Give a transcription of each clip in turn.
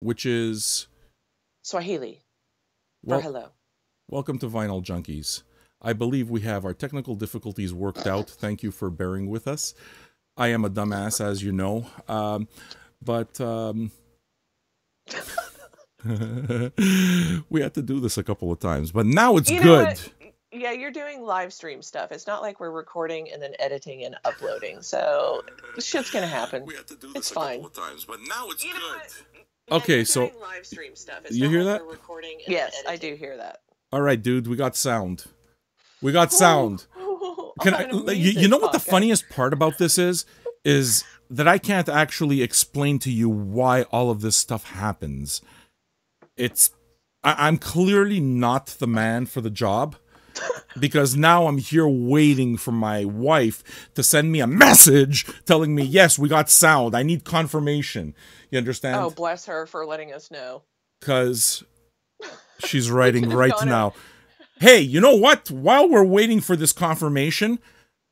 which is Swahili for well, hello. welcome to Vinyl Junkies. I believe we have our technical difficulties worked out. Thank you for bearing with us. I am a dumbass, as you know, but we had to do this a couple of times. But now it's You know good. what? Yeah, you're doing live stream stuff. It's not like we're recording and then editing and uploading. So shit's gonna happen. We had to do It's this a fine. couple of times, but now it's You know good. what? Yeah, Okay, you're so doing live stream stuff. It's you not hear like that? we're recording and yes, I do hear that. All right, dude, we got sound. We got sound. I'm having a music You know what the podcast. funniest part about this is that I can't actually explain to you why all of this stuff happens. I'm clearly not the man for the job, because now I'm here waiting for my wife to send me a message telling me, yes, we got sound. I need confirmation. You understand? Oh, bless her for letting us know. Because she's writing have right gone now. Hey, you know what? While we're waiting for this confirmation,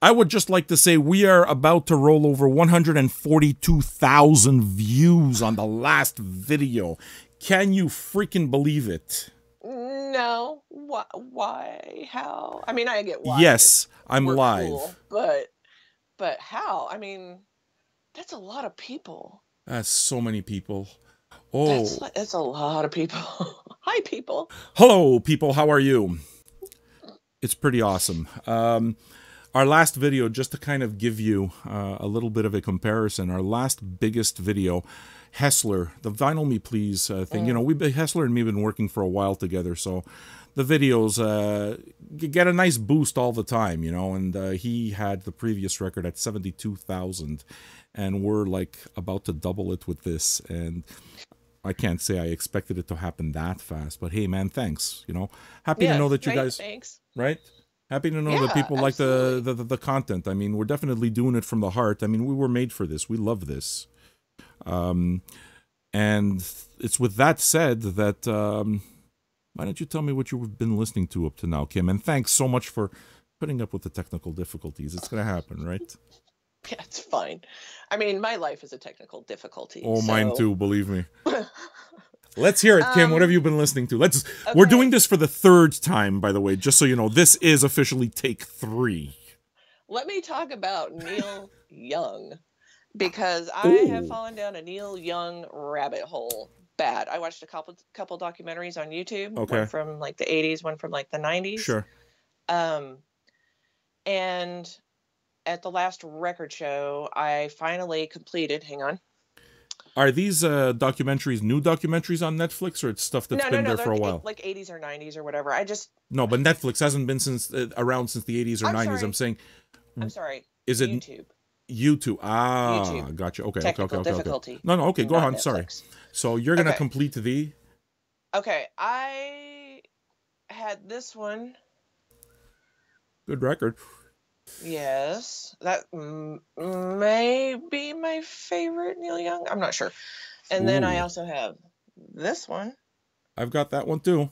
I would just like to say we are about to roll over 142,000 views on the last video. Can you freaking believe it? No. Why? How? I mean, I get why. Yes, I'm We're live. cool, but how? I mean, that's a lot of people. That's so many people. Oh, That's a lot of people. Hi, people. hello, people. How are you? It's pretty awesome. Our last video, just to kind of give you a little bit of a comparison, our last biggest video, Hessler, the Vinyl Me Please thing. You know, Hessler and me have been working for a while together, so the videos get a nice boost all the time, you know, and he had the previous record at 72,000, and we're like about to double it with this, and I can't say I expected it to happen that fast, but hey, man, thanks, you know. Happy to know that you guys... Thanks. Right? Happy to know that people like the content. I mean, we're definitely doing it from the heart. I mean, we were made for this. We love this. And it's with that said that, why don't you tell me what you've been listening to up to now, Kym? And thanks so much for putting up with the technical difficulties. It's going to happen, right? Yeah, it's fine. I mean, my life is a technical difficulty. Oh, so... mine too, believe me. Let's hear it, Kym. What have you been listening to? Okay. We're doing this for the third time, by the way, just so you know. This is officially take 3. Let me talk about Neil Young, because I have fallen down a Neil Young rabbit hole bad. I watched a couple documentaries on YouTube, one from like the 80s, one from like the 90s. Sure. And at the last record show, I finally completed, hang on. Are these documentaries new documentaries on Netflix, or it's stuff that's been there for a while? Like 80s or 90s or whatever. No, but Netflix hasn't been around since the 80s or 90s. Sorry. I'm saying... I'm sorry. Is it YouTube? YouTube. Ah, YouTube. Gotcha. Okay, Technical okay. difficulty. No, okay, go on. Netflix. Sorry. So you're going to complete the... Okay, I had this one. Good record. Yes, that may be my favorite Neil Young. I'm not sure. And then I also have this one. I've got that one too.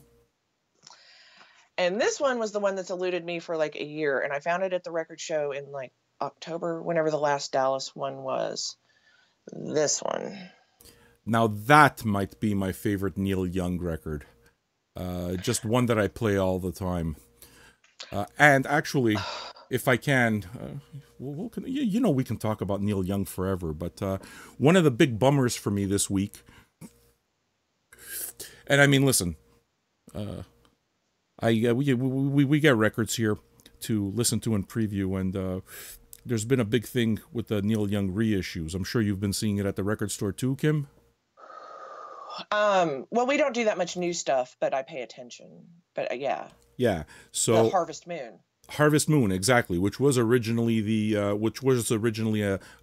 And this one was the one that's eluded me for like a year, and I found it at the record show in like October, whenever the last Dallas one was. This one. Now that might be my favorite Neil Young record. Just one that I play all the time. And actually... If I can, you know, we can talk about Neil Young forever, but one of the big bummers for me this week, and I mean, listen, we get records here to listen to and preview, and there's been a big thing with the Neil Young reissues. I'm sure you've been seeing it at the record store too, Kym? Well, we don't do that much new stuff, but I pay attention. But yeah. Yeah. So the Harvest Moon. Harvest Moon, exactly, which was originally a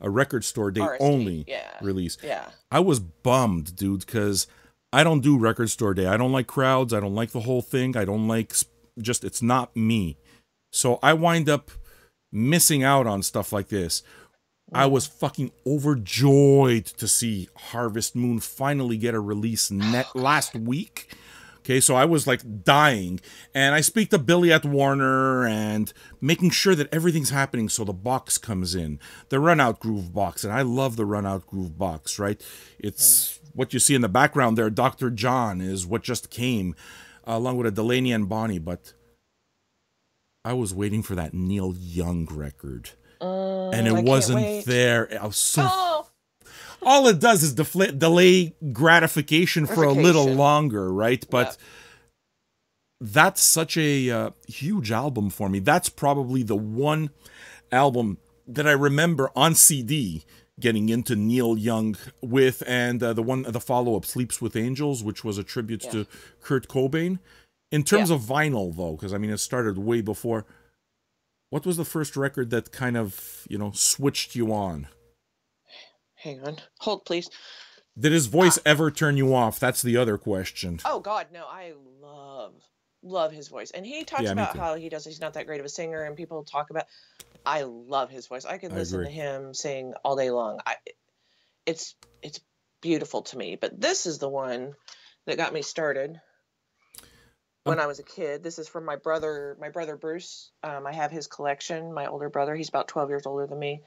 record store day only release. Yeah. I was bummed, dude, because I don't do record store day. I don't like crowds. I don't like the whole thing. I don't like it's not me. So I wind up missing out on stuff like this. I was fucking overjoyed to see Harvest Moon finally get a release last week. Okay, so I was like dying, and I speak to Billy at Warner and making sure that everything's happening so the box comes in, the Run Out Groove box, and I love the Run Out Groove box, right? It's what you see in the background there, Dr. John, is what just came, along with a Delaney and Bonnie. But I was waiting for that Neil Young record, and it wasn't there. I was so... All it does is delay gratification for a little longer, right? But that's such a huge album for me. That's probably the one album that I remember on CD getting into Neil Young with, and the follow-up, Sleeps with Angels, which was a tribute to Kurt Cobain. In terms of vinyl, though, because I mean, it started way before. What was the first record that kind of, you know, switched you on? Hang on. Hold, please. Did his voice ever turn you off? That's the other question. Oh, God, no. I love his voice. And he talks about how he's not that great of a singer, and people talk about... I love his voice. I could listen to him sing all day long. It's beautiful to me. But this is the one that got me started when I was a kid. This is from my brother Bruce. I have his collection. My older brother, he's about 12 years older than me.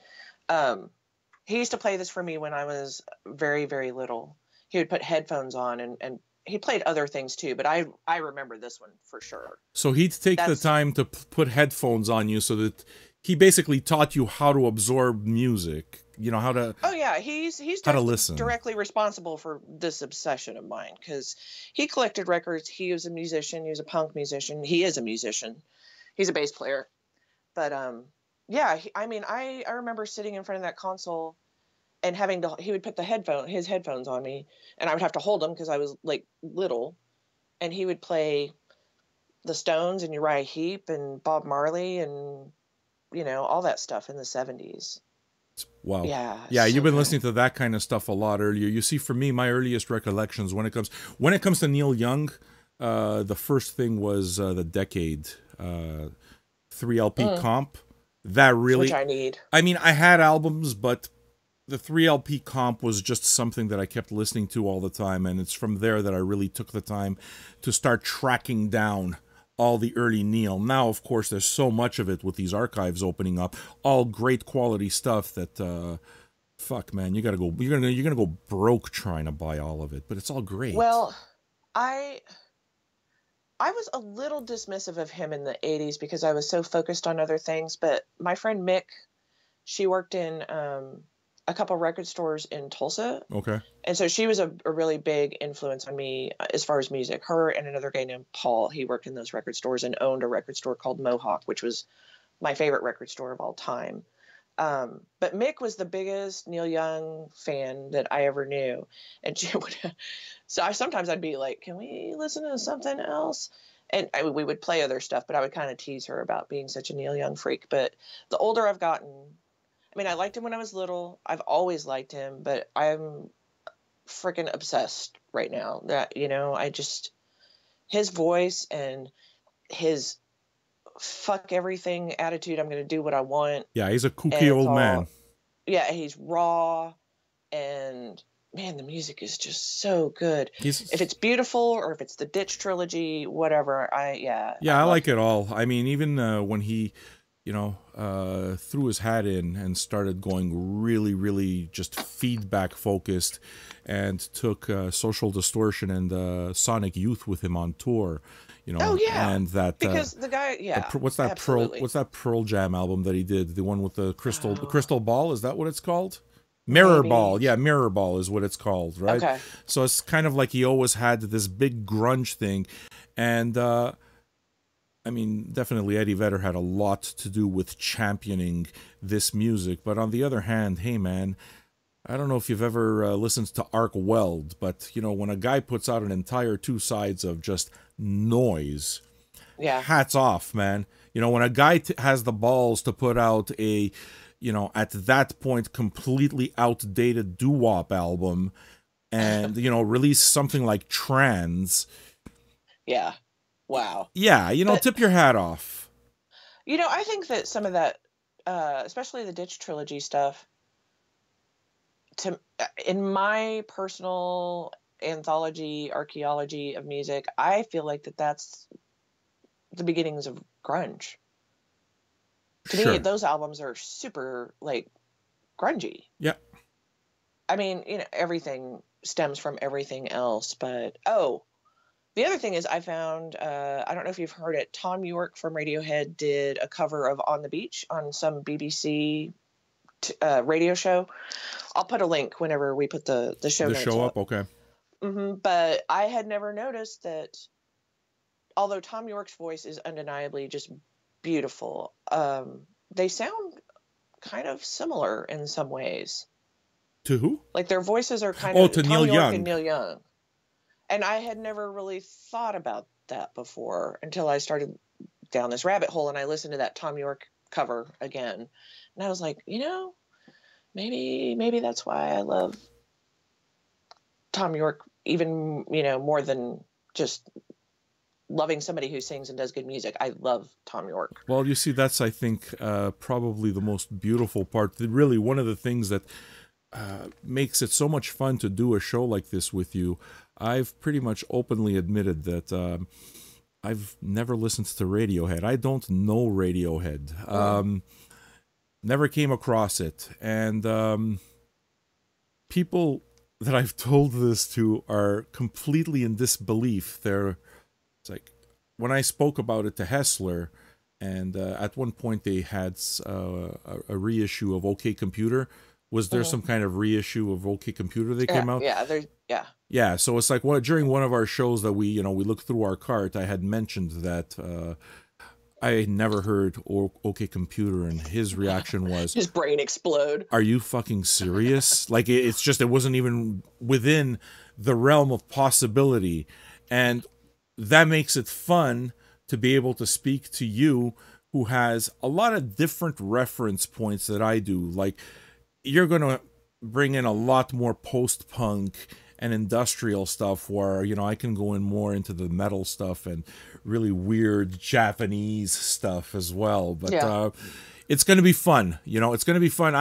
He used to play this for me when I was very, very little. He would put headphones on, and he played other things too, but I remember this one for sure. So he'd take the time to put headphones on you so that he basically taught you how to absorb music, you know, how to... Oh, yeah, he's how to listen. Directly responsible for this obsession of mine, because he collected records. He was a musician. He was a punk musician. He is a musician. He's a bass player. But, yeah, I remember sitting in front of that console and he would put his headphones on me, and I would have to hold them because I was, like, little, and he would play the Stones and Uriah Heep and Bob Marley and, you know, all that stuff in the 70s. Wow. Yeah, you've been listening to that kind of stuff a lot earlier. You see, for me, my earliest recollections when it comes to Neil Young, the first thing was the Decade 3LP comp. That really... Which I need. I mean, I had albums, but the 3LP comp was just something that I kept listening to all the time, and it's from there that I really took the time to start tracking down all the early Neil. Now, of course, there's so much of it with these archives opening up, all great quality stuff that, fuck, man, you're gonna go broke trying to buy all of it, but it's all great. Well, I was a little dismissive of him in the 80s because I was so focused on other things, but my friend Mick, she worked in a couple record stores in Tulsa. Okay. And so she was a really big influence on me as far as music. Her and another guy named Paul, he worked in those record stores and owned a record store called Mohawk, which was my favorite record store of all time. But Mick was the biggest Neil Young fan that I ever knew. And she would, sometimes I'd be like, can we listen to something else? And we would play other stuff, but I would kind of tease her about being such a Neil Young freak. But the older I've gotten, I mean, I liked him when I was little. I've always liked him, but I'm freaking obsessed right now. That, you know, his voice and his fuck everything attitude. I'm going to do what I want. Yeah, he's a kooky old man. Yeah, he's raw, and man, the music is just so good. If it's beautiful or if it's the Ditch trilogy, whatever. I like it all. I mean, even when he, you know, threw his hat in and started going really, really just feedback focused, and took Social Distortion and Sonic Youth with him on tour. You know, oh yeah, and that because the guy, yeah, what's that Pearl Jam album that he did? The one with the crystal ball, is that what it's called? Mirror Ball, yeah, Mirror Ball is what it's called, right? Okay. So it's kind of like he always had this big grunge thing, and I mean, definitely Eddie Vedder had a lot to do with championing this music. But on the other hand, hey man, I don't know if you've ever listened to Arc Weld, but you know, when a guy puts out an entire 2 sides of just noise, yeah, hats off, man. You know, when a guy has the balls to put out a, you know, at that point completely outdated doo-wop album, and you know, release something like Trans. Yeah. Wow. Yeah, you know, tip your hat off. You know, I think that some of that, especially the Ditch trilogy stuff, in my personal archaeology of music, I feel like that's the beginnings of grunge. To me, those albums are super, like, grungy. Yeah. I mean, you know, everything stems from everything else. But oh, the other thing is, I found, I don't know if you've heard it, Tom York from Radiohead did a cover of On the Beach on some BBC radio show. I'll put a link whenever we put the show The notes show up. up, okay. But I had never noticed that, although Tom York's voice is undeniably just beautiful, they sound kind of similar in some ways. To who? Like their voices are kind of to Tom Neil York Young. and Neil Young. And I had never really thought about that before until I started down this rabbit hole and I listened to that Tom York cover again. And I was like, you know, maybe that's why I love Tom York even, you know, more than just loving somebody who sings and does good music. I love Tom York. Well, you see, that's, I think, probably the most beautiful part. Really, one of the things that makes it so much fun to do a show like this with you. I've pretty much openly admitted that I've never listened to Radiohead. I don't know Radiohead. Never came across it. And people that I've told this to are completely in disbelief. It's like, when I spoke about it to Hessler, and at one point they had a reissue of OK Computer. Was there some kind of reissue of OK Computer that came out? Yeah. So it's like, during one of our shows that we looked through our cart, I had mentioned that I never heard OK Computer, and his reaction was, his brain explode. Are you fucking serious? Like, it wasn't even within the realm of possibility. And that makes it fun to be able to speak to you, who has a lot of different reference points that I do. Like, you're going to bring in a lot more post-punk and industrial stuff where, I can go in more into the metal stuff and really weird Japanese stuff as well. But it's going to be fun. It's going to be fun.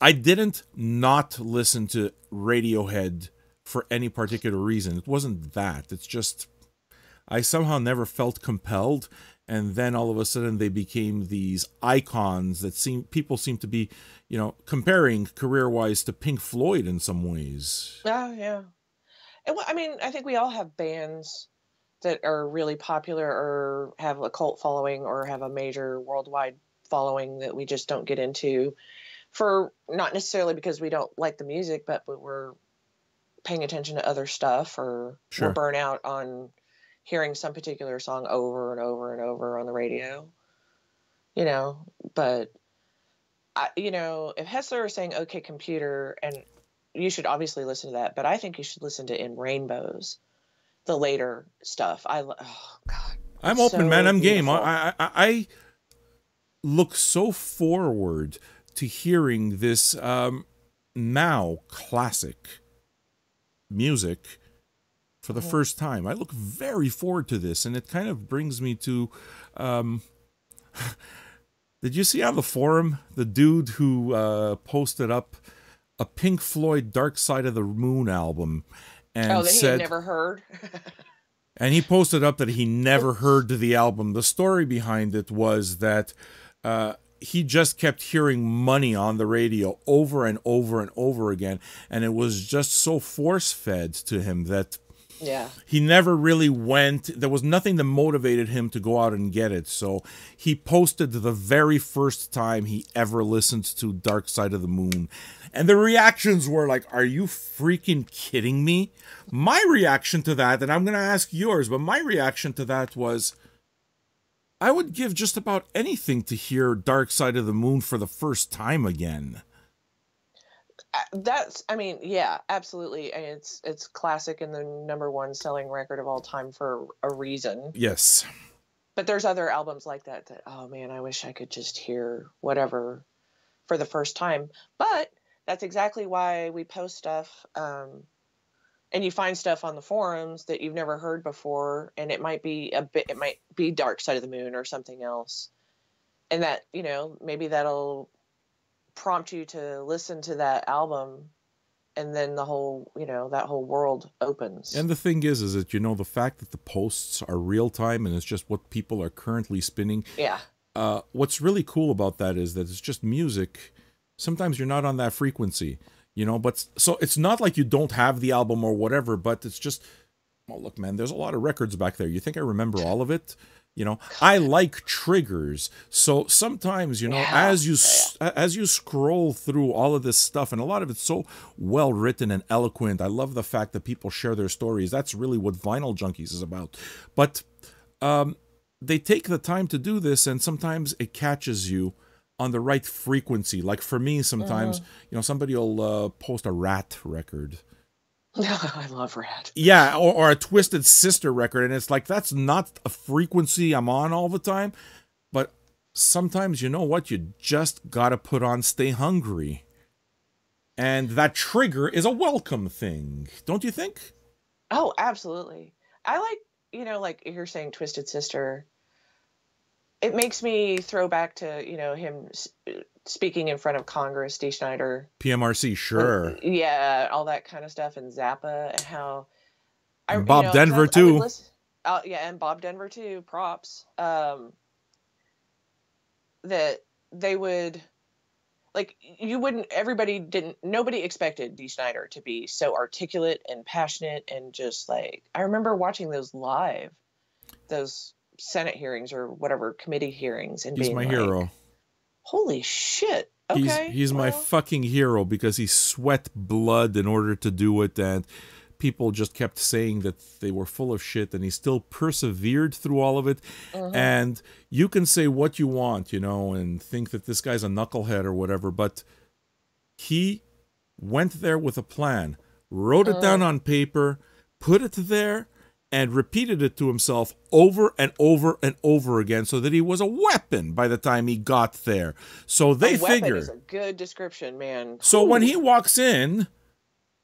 I didn't not listen to Radiohead for any particular reason. It wasn't that. It's just, I somehow never felt compelled. And then all of a sudden they became these icons that people seem to be, comparing career-wise to Pink Floyd in some ways. Oh, yeah. And I mean, I think we all have bands that are really popular or have a cult following or have a major worldwide following that we just don't get into, for not necessarily because we don't like the music, but we're paying attention to other stuff, or we're burnt out on hearing some particular song over and over and over on the radio, but if Hessler is saying OK Computer, and you should obviously listen to that, but I think you should listen to In Rainbows, the later stuff. Oh God, I'm open, man. I'm game. I look so forward to hearing this now classic music for the first time. I look very forward to this, and it kind of brings me to did you see on the forum the dude who posted up a Pink Floyd Dark Side of the Moon album and that said he had never heard? And he posted up that he never heard the album. The story behind it was that he just kept hearing Money on the radio over and over and over again, and it was just so force-fed to him that he never really went. There was nothing that motivated him to go out and get it. So he posted the very first time he ever listened to Dark Side of the Moon. And the reactions were like, are you freaking kidding me? My reaction to that, and I'm going to ask yours, but my reaction to that was, I would give just about anything to hear Dark Side of the Moon for the first time again. Yeah, absolutely. And it's classic and the #1 selling record of all time for a reason. Yes. But there's other albums like that, oh man, I wish I could just hear whatever for the first time. But that's exactly why we post stuff, and you find stuff on the forums that you've never heard before, and it might be Dark Side of the Moon or something else. And that, maybe that'll prompt you to listen to that album, and then the whole, that whole world opens. And the thing is that, the fact that the posts are real time and it's just what people are currently spinning. Yeah. What's really cool about that is that it's just music Sometimes you're not on that frequency, you know. But so it's not like you don't have the album or whatever, but it's just, well, look, man, there's a lot of records back there. You think I remember all of it? You know, I like triggers. So sometimes, you know, as you scroll through all of this stuff, and a lot of it's so well written and eloquent. I love the fact that people share their stories. That's really what Vinyl Junkies is about. But they take the time to do this, and sometimes it catches you on the right frequency. Like for me, sometimes, you know, somebody will post a Rat record. I love Rat. Yeah, or a Twisted Sister record, and it's like, that's not a frequency I'm on all the time. But sometimes, you know what, you just gotta put on Stay Hungry. And that trigger is a welcome thing, don't you think? Oh, absolutely. I like, you know, like you're saying Twisted Sister. It makes me throw back to, you know, him speaking in front of Congress, Dee Snider. PMRC, sure. Yeah, all that kind of stuff, and Zappa, and how... And Bob Denver, too. Yeah, and Bob Denver, too. Props. That they would... Like, you wouldn't... Nobody expected Dee Snider to be so articulate and passionate and just, like... I remember watching those live. Those Senate hearings or whatever, committee hearings, and he's my hero. Holy shit. Okay. He's my fucking hero, because he sweat blood in order to do it, and people just kept saying that they were full of shit, and he still persevered through all of it. And you can say what you want, you know, and think that this guy's a knucklehead or whatever, but he went there with a plan, wrote it down on paper, put it there, and repeated it to himself over and over and over again, so that he was a weapon by the time he got there. So they figure... is a good description, man. So when he walks in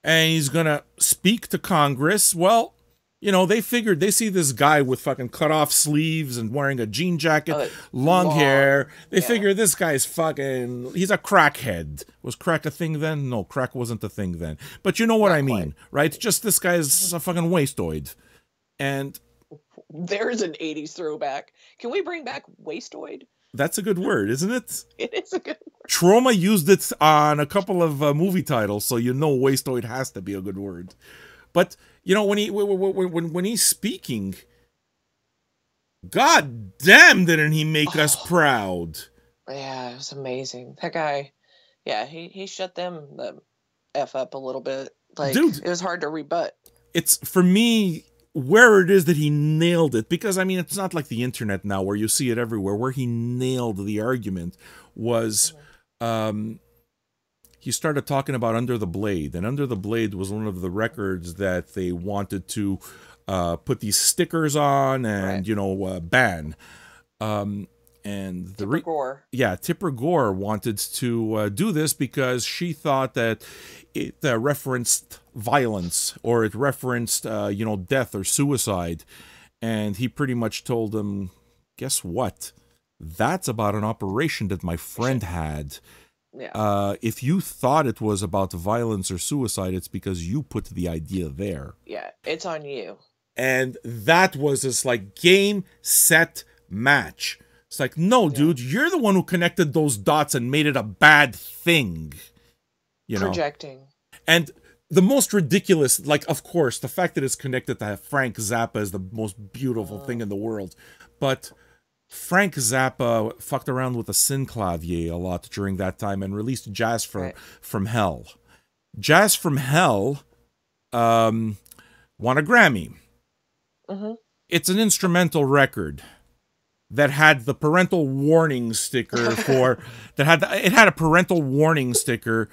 and he's gonna speak to Congress, well, you know, they figured, they see this guy with fucking cut off sleeves and wearing a jean jacket, long hair. They figure this guy's fucking, he's a crackhead. Was crack a thing then? No, crack wasn't a thing then. But you know what I mean, right? Just this guy's a fucking wastoid. And there's an 80s throwback. Can we bring back wastoid? That's a good word, isn't it? It is a good word. Trauma used it on a couple of movie titles, so you know wastoid has to be a good word. But you know, when he's speaking, god damn, didn't he make us proud? Yeah, it was amazing. That guy, yeah, he shut them the F up a little bit. Like, dude, it was hard to rebut. It's, for me, where it is that he nailed it, because I mean, it's not like the internet now where you see it everywhere. Where he nailed the argument was he started talking about Under the Blade, and Under the Blade was one of the records that they wanted to put these stickers on and you know, ban. And Tipper Gore. Yeah, Tipper Gore wanted to do this because she thought that it referenced violence, or it referenced, you know, death or suicide. And he pretty much told him, guess what? That's about an operation that my friend had. Yeah. If you thought it was about violence or suicide, it's because you put the idea there. Yeah, it's on you. And that was this, like, game, set, match. It's like, no, dude, you're the one who connected those dots and made it a bad thing. You know? Projecting. And the most ridiculous, like, of course, the fact that it's connected to Frank Zappa is the most beautiful thing in the world. But Frank Zappa fucked around with the synclavier a lot during that time and released Jazz from Hell. Jazz from Hell won a Grammy. It's an instrumental record that had the parental warning sticker for it had a parental warning sticker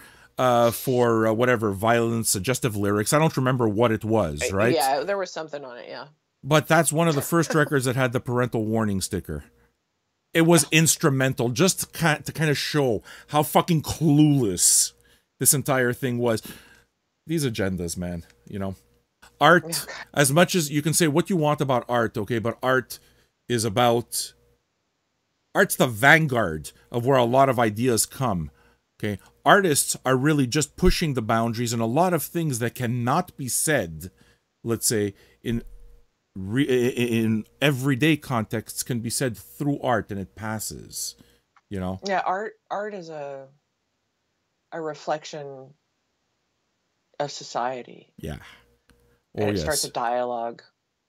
for whatever, violence, suggestive lyrics. I don't remember what it was, right? Yeah, there was something on it, yeah. But that's one of the first records that had the parental warning sticker. It was instrumental, just to kind of show how fucking clueless this entire thing was. These agendas, man, you know. Art, as much as you can say what you want about art, okay, but art is about... Art's the vanguard of where a lot of ideas come, okay? Artists are really just pushing the boundaries, and a lot of things that cannot be said, let's say, in everyday contexts can be said through art, and it passes, you know? Yeah, art is a... a reflection of society. Yeah. Oh, and it starts a dialogue.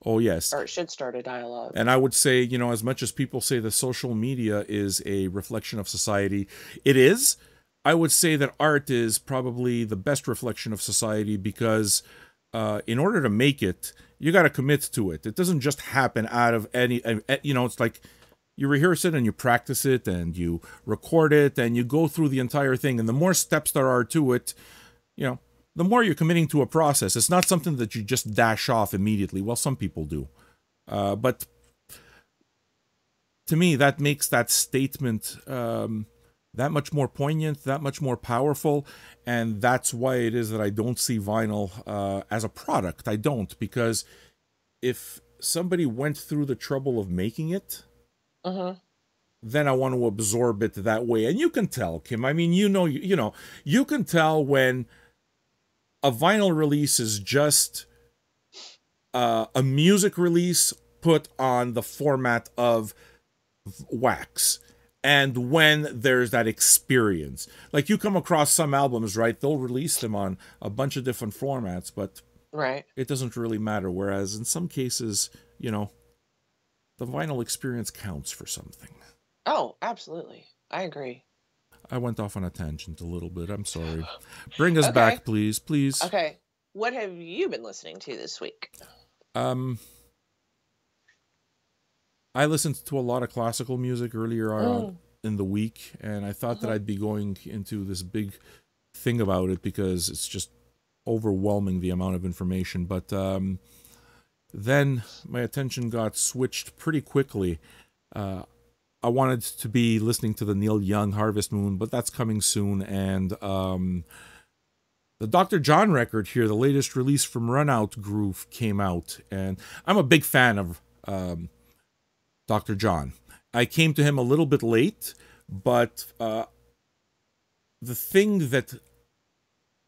Oh, yes. Or it should start a dialogue. And I would say, you know, as much as people say that social media is a reflection of society, it is. I would say that art is probably the best reflection of society because in order to make it, you got to commit to it. It doesn't just happen out of any, you know, it's like you rehearse it and you practice it and you record it and you go through the entire thing. And the more steps there are to it, you know, the more you're committing to a process. It's not something that you just dash off immediately. Well, some people do. But to me, that makes that statement that much more poignant, that much more powerful. And that's why it is that I don't see vinyl as a product. I don't, because if somebody went through the trouble of making it, then I want to absorb it that way. And you can tell, Kym. I mean, you know, you can tell when a vinyl release is just a music release put on the format of wax, and when there's that experience. Like, you come across some albums, right? They'll release them on a bunch of different formats, but it doesn't really matter. Whereas in some cases, you know, the vinyl experience counts for something. Oh, absolutely. I agree. I went off on a tangent a little bit. I'm sorry. Bring us back, please. Please. Okay. What have you been listening to this week? I listened to a lot of classical music earlier on in the week, and I thought that I'd be going into this big thing about it because it's just overwhelming, the amount of information. But then my attention got switched pretty quickly. I wanted to be listening to the Neil Young Harvest Moon, but that's coming soon. And the Dr. John record here, the latest release from Runout Groove, came out. And I'm a big fan of Dr. John. I came to him a little bit late, but the thing that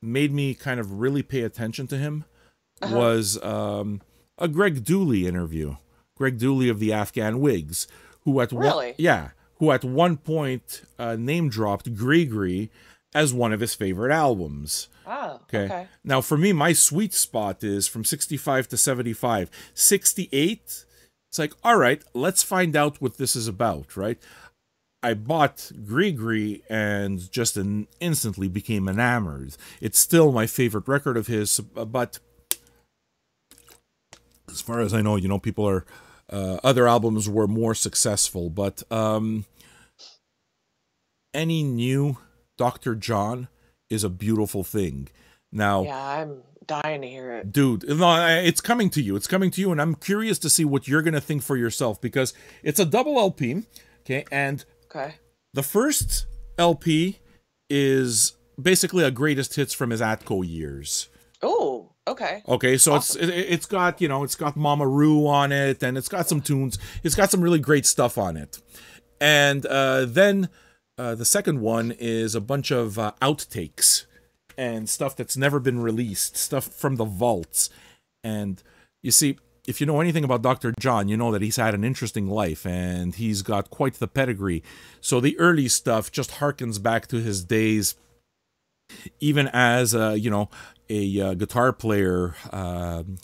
made me kind of really pay attention to him was a Greg Dooley interview. Greg Dooley of the Afghan Wigs, who at one point name dropped Grigri as one of his favorite albums. Oh, okay. Now, for me, my sweet spot is from 65 to 75. 68, it's like, all right, let's find out what this is about, right? I bought Grigri and just instantly became enamored. It's still my favorite record of his, but as far as I know, you know, people are... other albums were more successful, but any new Dr. John is a beautiful thing. Now, yeah, I'm dying to hear it. Dude, no, it's coming to you. It's coming to you, and I'm curious to see what you're going to think for yourself, because it's a double LP, okay? And the first LP is basically a greatest hits from his Atco years. Oh, okay. Okay, so awesome. It's got, you know, it's got Mama Roo on it, and it's got some tunes. It's got some really great stuff on it. And then the second one is a bunch of outtakes and stuff that's never been released, stuff from the vaults. And you see, if you know anything about Dr. John, you know that he's had an interesting life, and he's got quite the pedigree. So the early stuff just harkens back to his days, even as, you know, a guitar player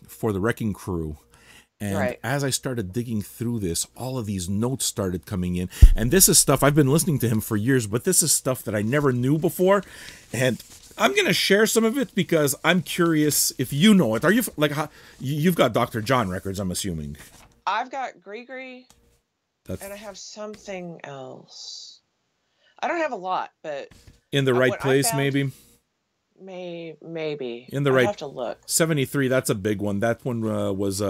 for the Wrecking Crew. And as I started digging through this, all of these notes started coming in. And this is stuff, I've been listening to him for years, but this is stuff that I never knew before. And I'm going to share some of it because I'm curious if you know it. Are you, like, you've got Dr. John records, I'm assuming. I've got Grigri, and I have something else. I don't have a lot, but... In the right place, maybe? Maybe. In the right... I have to look. 73, that's a big one. That one was...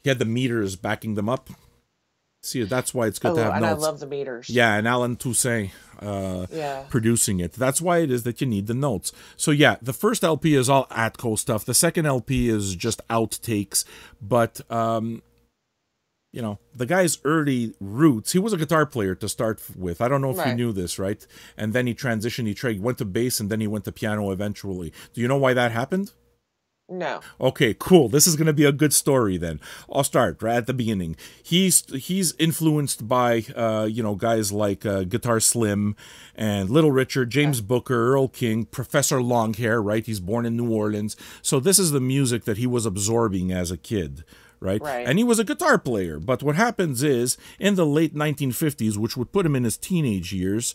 He had the meters backing them up. See, that's why it's good to have and notes. I love the meters. Yeah, and Alan Toussaint producing it. That's why it is that you need the notes. So yeah, the first LP is all Atco stuff. The second LP is just outtakes. But, you know, the guy's early roots, he was a guitar player to start with. I don't know if you knew this, right? And then he transitioned, he went to bass, and then he went to piano eventually. Do you know why that happened? No. Okay, cool. This is going to be a good story then. I'll start right at the beginning. He's influenced by guys like Guitar Slim and Little Richard, James Booker, Earl King, Professor Longhair, right? He's born in New Orleans. So this is the music that he was absorbing as a kid. Right? And he was a guitar player. But what happens is, in the late 1950s, which would put him in his teenage years,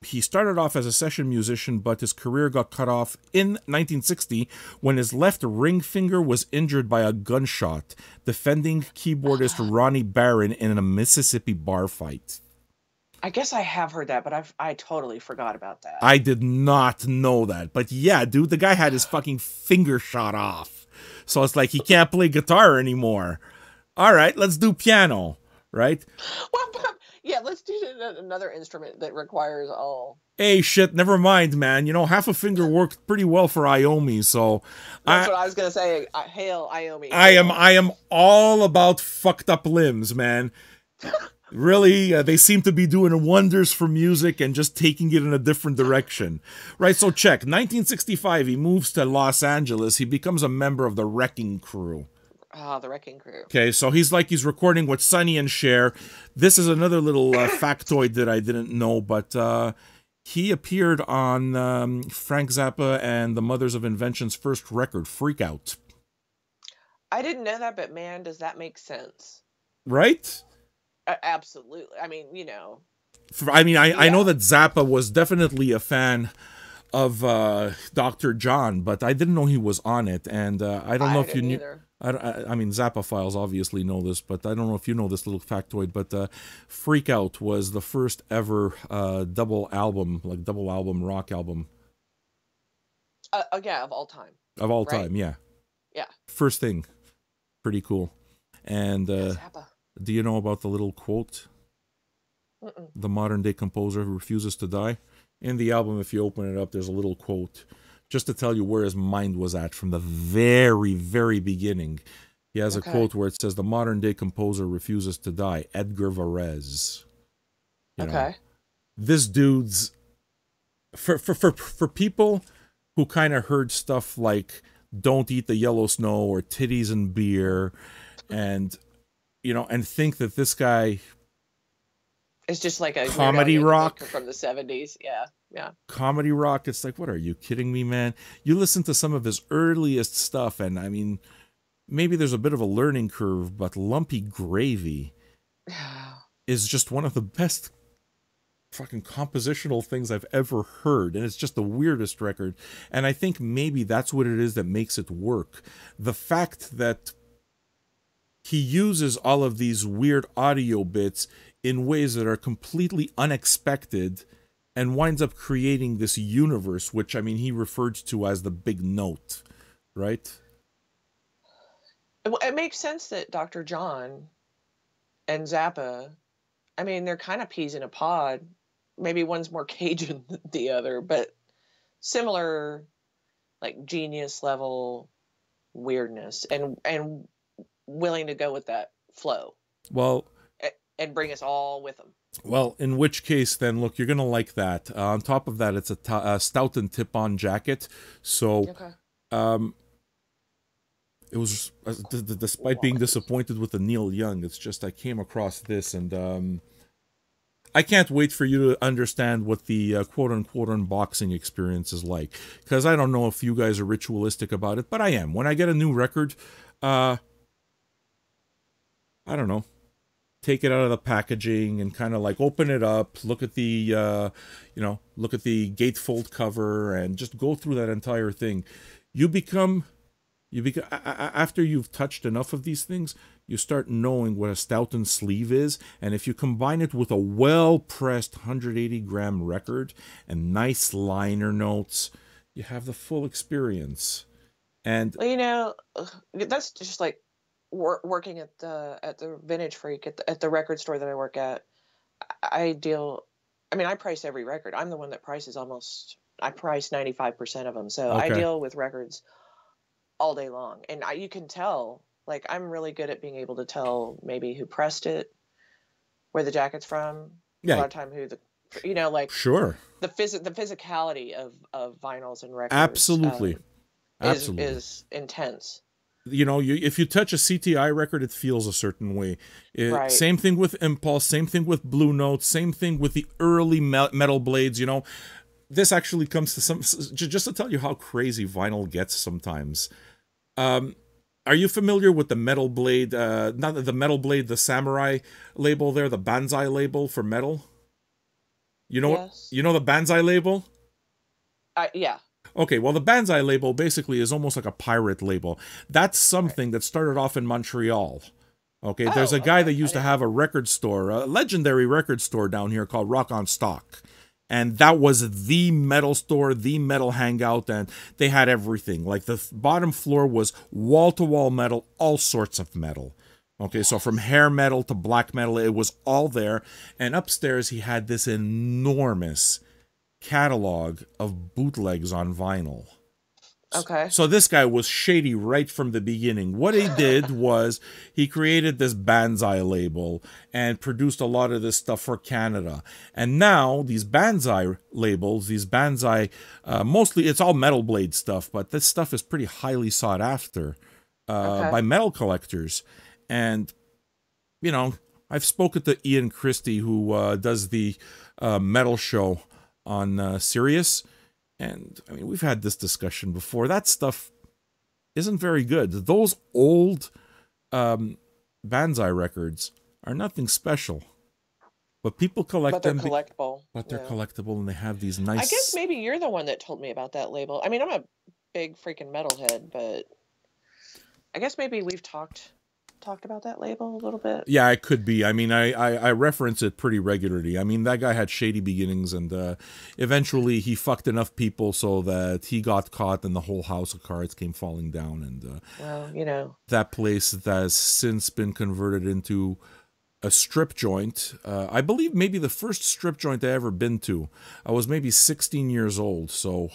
he started off as a session musician, but his career got cut off in 1960 when his left ring finger was injured by a gunshot, defending keyboardist Ronnie Barron in a Mississippi bar fight. I guess I have heard that, but I totally forgot about that. I did not know that. But yeah, dude, the guy had his fucking finger shot off. So it's like he can't play guitar anymore. All right, let's do piano, right? Yeah, let's do another instrument that requires all. Hey, shit, never mind, man. You know, half a finger worked pretty well for Iommi, so... That's what I was going to say. Hail, Iommi. I am all about fucked up limbs, man. Really, they seem to be doing wonders for music and just taking it in a different direction. Right, so check. 1965, he moves to Los Angeles. He becomes a member of the Wrecking Crew. Ah, the Wrecking Crew. Okay, so he's recording with Sonny and Cher. This is another little factoid that I didn't know, but he appeared on Frank Zappa and the Mothers of Invention's first record, Freak Out. I didn't know that, but man, does that make sense? Right? Absolutely. I mean, you know. I know that Zappa was definitely a fan of Dr. John, but I didn't know he was on it, and I don't know if you knew. I mean, Zappa files obviously know this, but I don't know if you know this little factoid, but Freak Out was the first ever double album rock album. Yeah, of all time. Of all time, yeah. Yeah. First thing. Pretty cool. And do you know about the little quote? The modern day composer who refuses to die? In the album, if you open it up, there's a little quote just to tell you where his mind was at from the very, very beginning. He has a quote where it says, "The modern day composer refuses to die. Edgar Varese." You know, this dude's for people who kind of heard stuff like "Don't Eat the Yellow Snow" or "Titties and Beer," and and think that this guy is just like a comedy rock from the 70s. Yeah. Comedy rock. It's like, what are you kidding me, man? You listen to some of his earliest stuff, and I mean, maybe there's a bit of a learning curve, but Lumpy Gravy is just one of the best fucking compositional things I've ever heard, and it's just the weirdest record. And I think maybe that's what it is that makes it work. The fact that he uses all of these weird audio bits in ways that are completely unexpected and winds up creating this universe, which, I mean, he referred to as the big note, right? It makes sense that Dr. John and Zappa, I mean, they're kind of peas in a pod. Maybe one's more Cajun than the other, but similar, like, genius level weirdness and willing to go with that flow. Well, and bring us all with them. Well, in which case, then, look, you're going to like that. On top of that, it's a stout and tip-on jacket. So, it was, despite being disappointed with the Neil Young, it's just I came across this, and I can't wait for you to understand what the quote-unquote unboxing experience is like. Because I don't know if you guys are ritualistic about it, but I am. When I get a new record, I don't know, take it out of the packaging and kind of like open it up, look at the look at the gatefold cover, and just go through that entire thing. You become after you've touched enough of these things, you start knowing what a Stoughton sleeve is, and if you combine it with a well-pressed 180-gram record and nice liner notes, you have the full experience. And well, that's just like working at the Vintage Freak at the record store that I work at. I price every record. I'm the one that prices I price 95% of them. So I deal with records all day long, and you can tell, like, I'm really good at being able to tell maybe who pressed it, where the jacket's from. A lot of time who sure, the physicality of vinyls and records. Absolutely. Absolutely. is intense. You know, if you touch a CTI record, it feels a certain way. Right. Same thing with Impulse, same thing with Blue Note, same thing with the early Metal Blades, you know. This actually comes to some, just to tell you how crazy vinyl gets sometimes. Are you familiar with the Metal Blade, not the Metal Blade, the Samurai label there, the Banzai label for metal? You know what? Yes. You know the Banzai label? Yeah. Okay, well, the Banzai label basically is almost like a pirate label. That's something Right. that started off in Montreal. Okay, there's Oh, a guy okay. that used to have a record store, a legendary record store down here called Rock on Stock. And that was the metal store, the metal hangout, and they had everything. Like the bottom floor was wall-to-wall metal, all sorts of metal. Okay, so from hair metal to black metal, it was all there. And upstairs, he had this enormous catalog of bootlegs on vinyl. Okay. So this guy was shady right from the beginning. What he did was he created this Banzai label and produced a lot of this stuff for Canada. And now these Banzai labels, these Banzai, mostly it's all Metal Blade stuff, but this stuff is pretty highly sought after by metal collectors. And, you know, I've spoken to Ian Christie, who does the metal show on Sirius. And, I mean, we've had this discussion before. That stuff isn't very good. Those old Banzai records are nothing special. But people collect them. But they're collectible. But they're collectible, and they have these nice... I guess maybe you're the one that told me about that label. I mean, I'm a big freaking metalhead, but I guess maybe we've talked about that label a little bit. Yeah, it could be. I mean, I reference it pretty regularly. I mean, that guy had shady beginnings, and eventually he fucked enough people so that he got caught and the whole house of cards came falling down. And well, you know, that place has since been converted into a strip joint. I believe maybe the first strip joint I ever been to. I was maybe 16 years old, so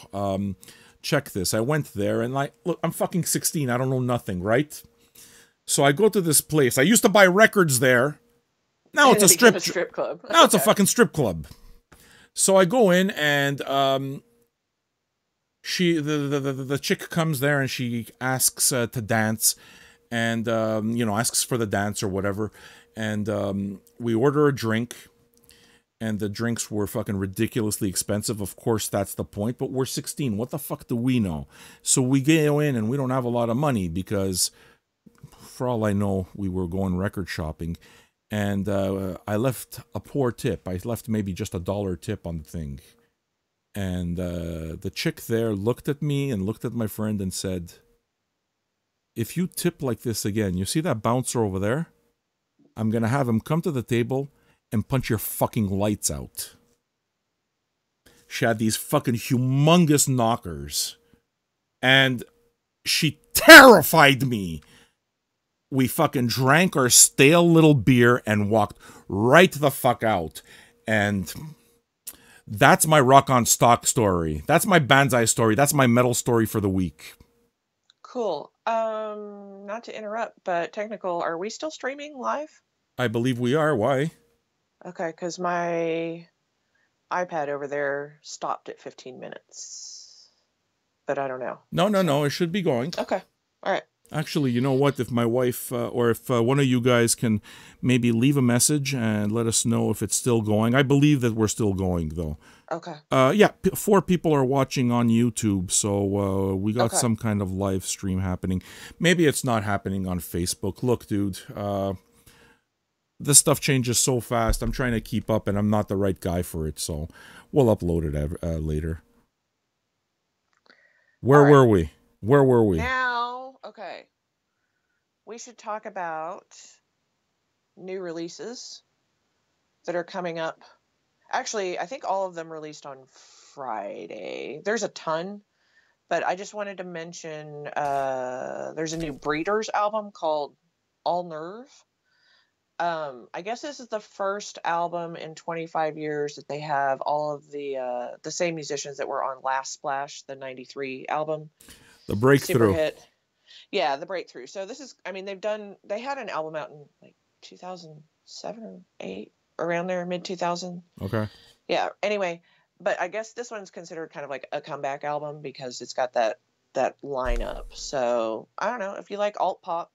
check this. I went there, and look, I'm fucking 16. I don't know nothing, right? So I go to this place. I used to buy records there. Now it's a strip club. Now it's a fucking strip club. So I go in, and the chick comes there, and she asks to dance, and you know, asks for the dance or whatever. And we order a drink, and the drinks were fucking ridiculously expensive. Of course, that's the point. But we're 16. What the fuck do we know? So we go in, and we don't have a lot of money because, for all I know, we were going record shopping, and I left a poor tip. I left maybe just $1 tip on the thing. And the chick there looked at me and looked at my friend and said, "If you tip like this again, you see that bouncer over there? I'm going to have him come to the table and punch your fucking lights out." She had these fucking humongous knockers, and she terrified me. We fucking drank our stale little beer and walked right the fuck out. And that's my Rock on Stock story. That's my Banzai story. That's my metal story for the week. Cool. Not to interrupt, but technical, are we still streaming live? I believe we are. Why? Okay, because my iPad over there stopped at 15 minutes. But I don't know. No. It should be going. Okay. All right. Actually, you know what? If my wife or if one of you guys can maybe leave a message and let us know if it's still going. I believe that we're still going, though. Okay. Yeah, 4 people are watching on YouTube, so we got some kind of live stream happening. Maybe it's not happening on Facebook. Look, dude, this stuff changes so fast. I'm trying to keep up, and I'm not the right guy for it, so we'll upload it later. Where were we? Where were we? Now, okay. We should talk about new releases that are coming up. Actually, I think all of them released on Friday. There's a ton, but I just wanted to mention there's a new Breeders album called All Nerve. I guess this is the first album in 25 years that they have all of the same musicians that were on Last Splash, the 93 album. The Breakthrough. Super hit. Yeah, the Breakthrough. So this is, I mean, they had an album out in like 2007 or 8, around there, mid 2000. Okay. Yeah. Anyway, but I guess this one's considered kind of like a comeback album because it's got that that lineup. So I don't know if you like alt pop.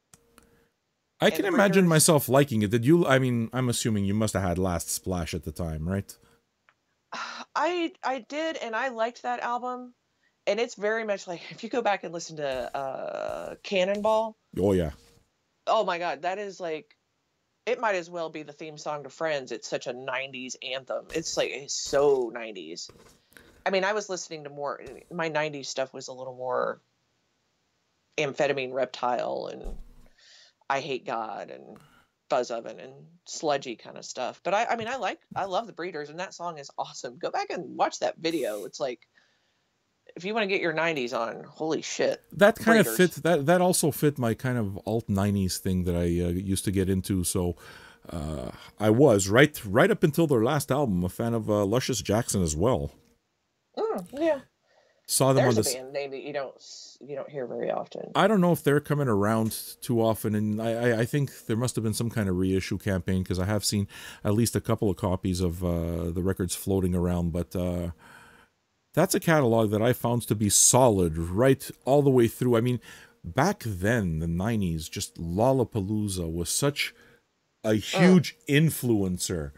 I can imagine myself liking it. Did you? I mean, I'm assuming you must have had Last Splash at the time, right? I did, and I liked that album. And it's very much like, if you go back and listen to Cannonball. Oh yeah. Oh my God, that is like, it might as well be the theme song to Friends. It's such a 90s anthem. It's like, it's so 90s. I mean, I was listening to more, my 90s stuff was a little more Amphetamine Reptile and I Hate God and Buzz Oven and sludgy kind of stuff. But I mean, I love the Breeders, and that song is awesome. Go back and watch that video. It's like, if you want to get your 90s on, holy shit. That kind of fit, that also fit my kind of alt 90s thing that I used to get into. So I was, right up until their last album, a fan of Luscious Jackson as well. Yeah. Saw them There's on this a band name that you don't hear very often. I don't know if they're coming around too often, and I think there must have been some kind of reissue campaign, because I have seen at least a couple of copies of the records floating around, but that's a catalog that I found to be solid right all the way through. I mean, back then, the 90s, just Lollapalooza was such a huge influencer.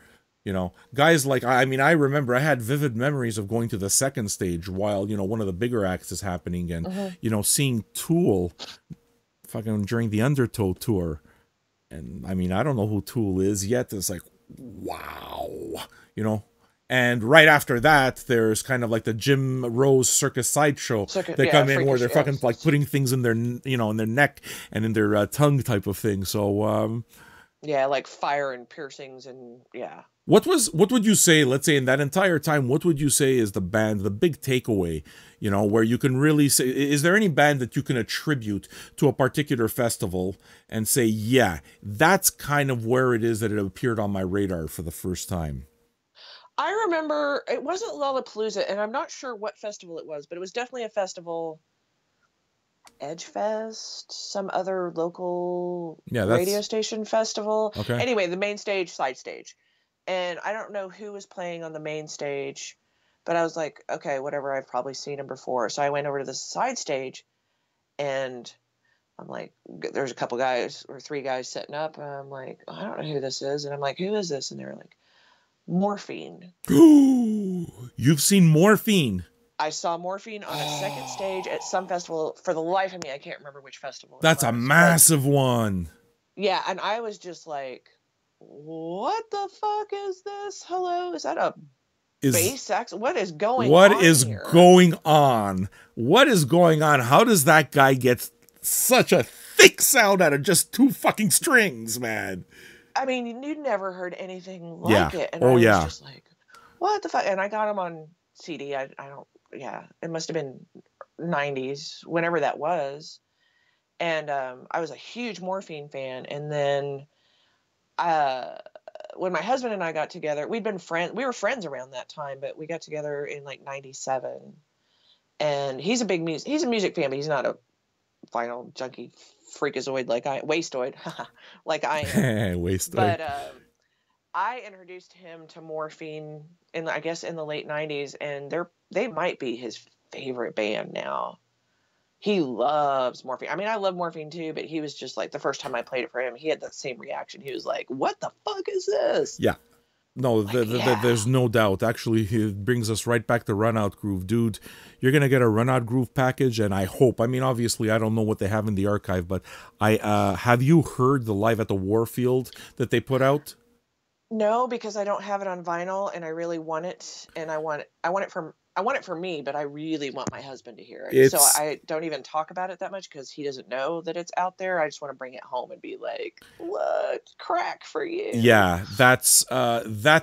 You know, guys like, I mean, I remember I had vivid memories of going to the second stage while, you know, one of the bigger acts is happening, and, you know, seeing Tool fucking during the Undertow tour. And I mean, I don't know who Tool is yet. It's like, wow, you know. And right after that, there's kind of like the Jim Rose Circus Sideshow. They come in where they're fucking like putting things in their, you know, in their neck and in their tongue type of thing. So, yeah, like fire and piercings and yeah. What would you say, let's say in that entire time, what would you say is the big takeaway, you know, where you can really say, is there any band that you can attribute to a particular festival and say, yeah, that's kind of where it is that it appeared on my radar for the first time? I remember it wasn't Lollapalooza, and I'm not sure what festival it was, but it was definitely a festival. Edgefest, some other local radio station festival. Okay. Anyway, the main stage, side stage. And I don't know who was playing on the main stage, but I was like, okay, whatever, I've probably seen him before. So I went over to the side stage, and I'm like, there's a couple guys or three guys setting up, and I'm like, I don't know who this is. And I'm like, who is this? And they're like, Morphine. You've seen Morphine? I saw Morphine on a second stage at some festival. For the life of me, I can't remember which festival. That's a massive one. Yeah, and I was just like, what the fuck is this? Hello? Is that a bass sax? What is going on? What is going on? What is going on? How does that guy get such a thick sound out of just two fucking strings, man? I mean, you never heard anything like it. And I was just like, what the fuck? And I got him on CD. I don't, it must have been 90s, whenever that was. And I was a huge Morphine fan. And then when my husband and I got together, we were friends around that time, but we got together in like 97. And he's a music fan, but he's not a vinyl junkie freakazoid wasteoid like I am. Wasteoid. But I introduced him to Morphine in the late 90s, and they might be his favorite band now. He loves Morphine. I mean, I love Morphine too, but he was just like, the first time I played it for him, he had that same reaction. He was like, what the fuck is this? Yeah. No, there's no doubt. Actually, it brings us right back to Run Out Groove. Dude, you're going to get a Run Out Groove package, and I hope, I mean, obviously, I don't know what they have in the archive, but have you heard the Live at the Warfield that they put out? No, because I don't have it on vinyl, and I really want it, and I want it for me, but I really want my husband to hear it. So I don't even talk about it that much because he doesn't know that it's out there. I just want to bring it home and be like, "Look, crack for you." Yeah, that's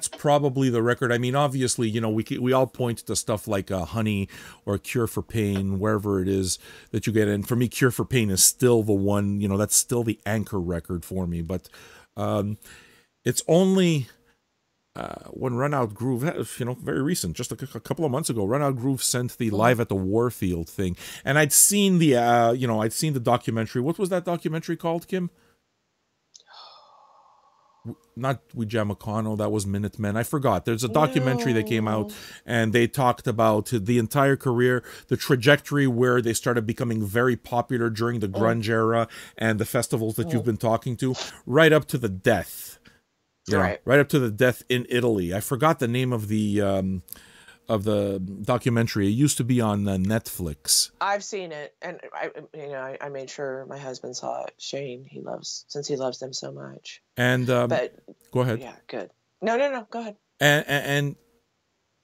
probably the record. I mean, obviously, you know, we all point to stuff like Honey or Cure for Pain, wherever it is that you get. And for me, Cure for Pain is still the one. You know, that's still the anchor record for me. But it's only when Run Out Groove, you know, very recent, just a couple of months ago, Run Out Groove sent the Live at the Warfield thing, and I'd seen the I'd seen the documentary. What was that documentary called, Kym? not Ouija Meccano, that was Minutemen. I forgot. There's a documentary that came out, and they talked about the entire career, the trajectory where they started becoming very popular during the grunge era and the festivals that you've been talking to, right up to the death. You know, right up to the death in Italy. I forgot the name of the documentary. It used to be on Netflix. I've seen it, and I made sure my husband saw it. Shane, since he loves them so much. And but go ahead. Yeah, good. No, go ahead. And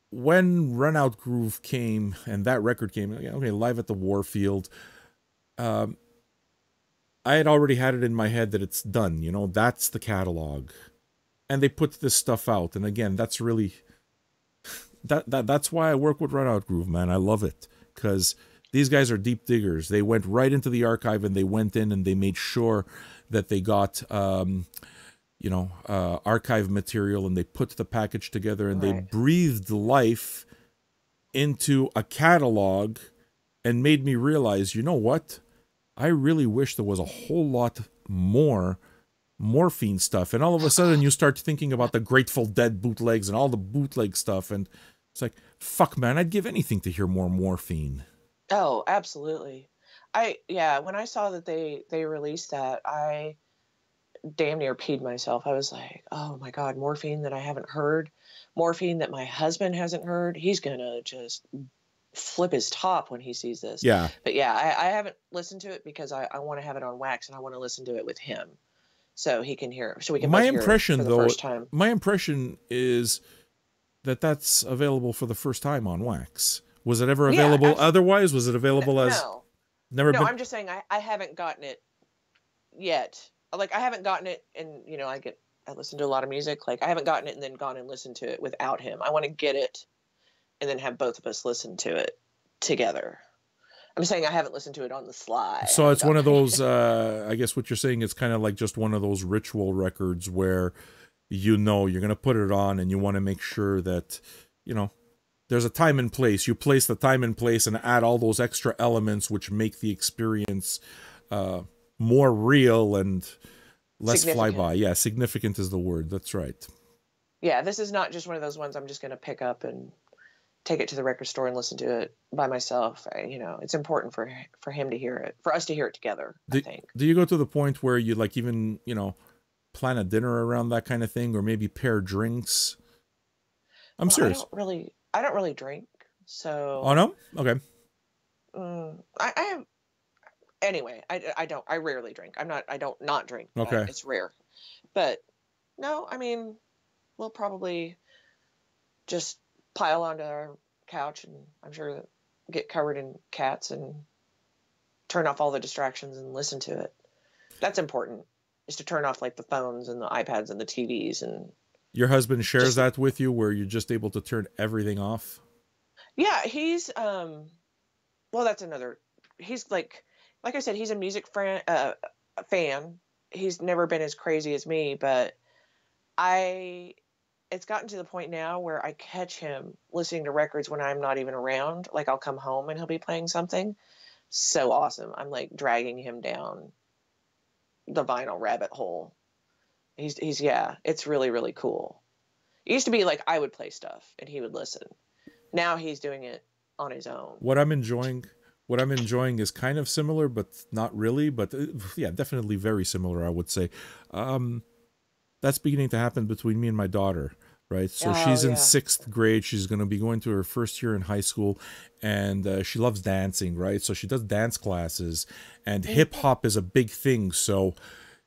when Run Out Groove came and that record came, okay, Live at the Warfield, I had already had it in my head that it's done. You know, that's the catalog. And they put this stuff out, and again, that's really that's why I work with Run Out Groove, man. I love it because these guys are deep diggers. They went right into the archive and they went in and they made sure that they got archive material, and they put the package together, and they breathed life into a catalog and made me realize, you know what? I really wish there was a whole lot more Morphine stuff. And all of a sudden you start thinking about the Grateful Dead bootlegs and all the bootleg stuff, and it's like, fuck, man, I'd give anything to hear more Morphine. Oh, absolutely. When I saw that they released that, I damn near peed myself. I was like, oh my God, Morphine that I haven't heard, Morphine that my husband hasn't heard. He's gonna just flip his top when he sees this. Yeah. But yeah, I haven't listened to it because I want to have it on wax, and I want to listen to it with him, so he can hear, so we can. My impression, though, first time. My impression is that that's available for the first time on wax. Was it ever available otherwise? Was it available as never? No, I'm just saying I haven't gotten it yet. Like, I haven't gotten it, and I listen to a lot of music. Like, I haven't gotten it and then gone and listened to it without him. I want to get it and then have both of us listen to it together. I'm saying I haven't listened to it on the sly. So it's one of those, I guess what you're saying, it's kind of like just one of those ritual records where you're going to put it on and you want to make sure that, there's a time and place. You place the time and place and add all those extra elements which make the experience more real and less flyby. Yeah, significant is the word. That's right. Yeah, this is not just one of those ones I'm just going to pick up and take it to the record store and listen to it by myself. It's important for him to hear it, for us to hear it together, I think. Do you go to the point where you even, plan a dinner around that kind of thing, or maybe pair drinks? I'm serious. I don't really drink, so. Oh no? Okay. I have. Anyway, I don't. I rarely drink. I don't not drink. Okay. It's rare, but no. I mean, we'll probably just pile onto our couch, and I'm sure get covered in cats and turn off all the distractions and listen to it. That's important, is to turn off like the phones and the iPads and the TVs. And your husband shares that with you, where you're just able to turn everything off? Yeah, he's well, that's another. He's like I said, he's a music fan. He's never been as crazy as me, but it's gotten to the point now where I catch him listening to records when I'm not even around. Like, I'll come home and he'll be playing something. So awesome. I'm like dragging him down the vinyl rabbit hole. It's really, really cool. It used to be like I would play stuff and he would listen. Now he's doing it on his own. What I'm enjoying is kind of similar, but not really. But yeah, definitely very similar, I would say. That's beginning to happen between me and my daughter, right? So she's in 6th grade. She's going to be going to her first year in high school, and she loves dancing, right? So she does dance classes, and hip hop is a big thing. So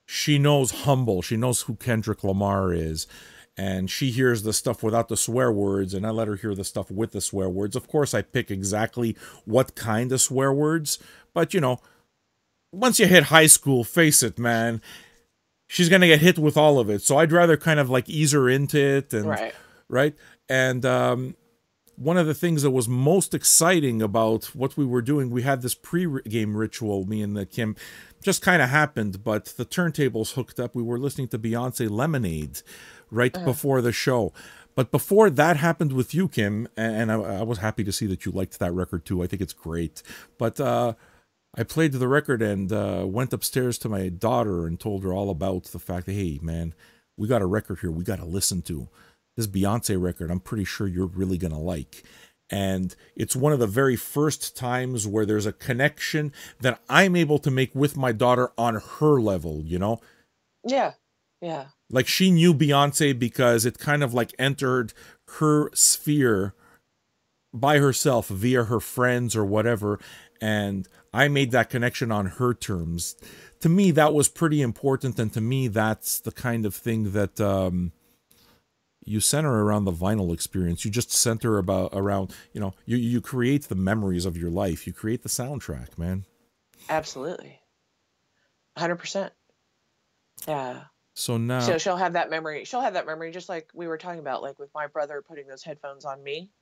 she knows Humble. She knows who Kendrick Lamar is. And she hears the stuff without the swear words, and I let her hear the stuff with the swear words. Of course, I pick exactly what kind of swear words. But, once you hit high school, face it, man, she's going to get hit with all of it. So I'd rather kind of like ease her into it. And, right? And one of the things that was most exciting about what we were doing, we had this pre-game ritual, me and Kym, just kind of happened, but the turntables hooked up. We were listening to Beyonce Lemonade right before the show. But before that happened with you, Kym, and I was happy to see that you liked that record too. I think it's great. But I played the record and went upstairs to my daughter and told her all about the fact that, hey, man, we got a record here we got to listen to. This Beyonce record, I'm pretty sure you're really going to like. And it's one of the very first times where there's a connection that I'm able to make with my daughter on her level, you know? Yeah. Yeah. Like she knew Beyonce because it kind of like entered her sphere by herself via her friends or whatever. And I made that connection on her terms. To me, that was pretty important. And to me, that's the kind of thing that, you center around the vinyl experience. You just center around, you know, you create the memories of your life. You create the soundtrack, man. Absolutely. 100%. Yeah. So now, so she'll have that memory. She'll have that memory, just like we were talking about, like with my brother putting those headphones on me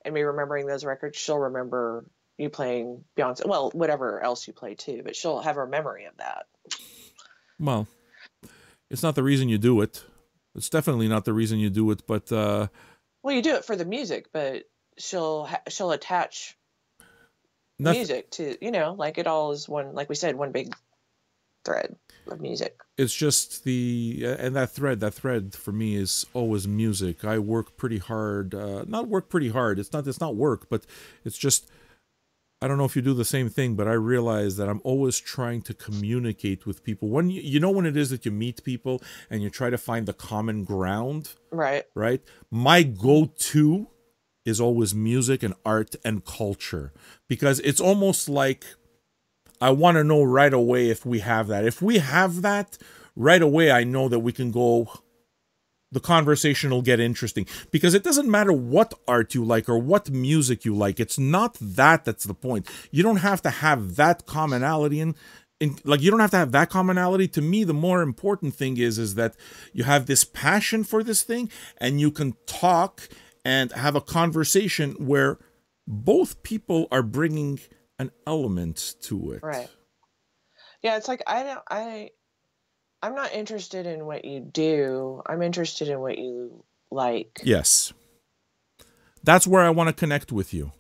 and me remembering those records. She'll remember you playing Beyonce, well, whatever else you play too, but she'll have her memory of that. Well, it's not the reason you do it. It's definitely not the reason you do it, but well, you do it for the music, but she'll attach music to, you know, like it all is one, like we said, one big thread of music. It's just and that thread for me is always music. I work pretty hard, not work pretty hard. It's not work, but it's just, I don't know if you do the same thing, but I realize that I'm always trying to communicate with people. When you know when it is that you meet people and you try to find the common ground, right? My go-to is always music and art and culture, because it's almost like I want to know right away if we have that. If we have that right away, I know that we can go. The conversation will get interesting, because it doesn't matter what art you like or what music you like. It's not that's the point. You don't have to have that commonality like you don't have to have that commonality. To me, the more important thing is that you have this passion for this thing and you can talk and have a conversation where both people are bringing an element to it. Right. Yeah, it's like I'm not interested in what you do. I'm interested in what you like. Yes. That's where I want to connect with you.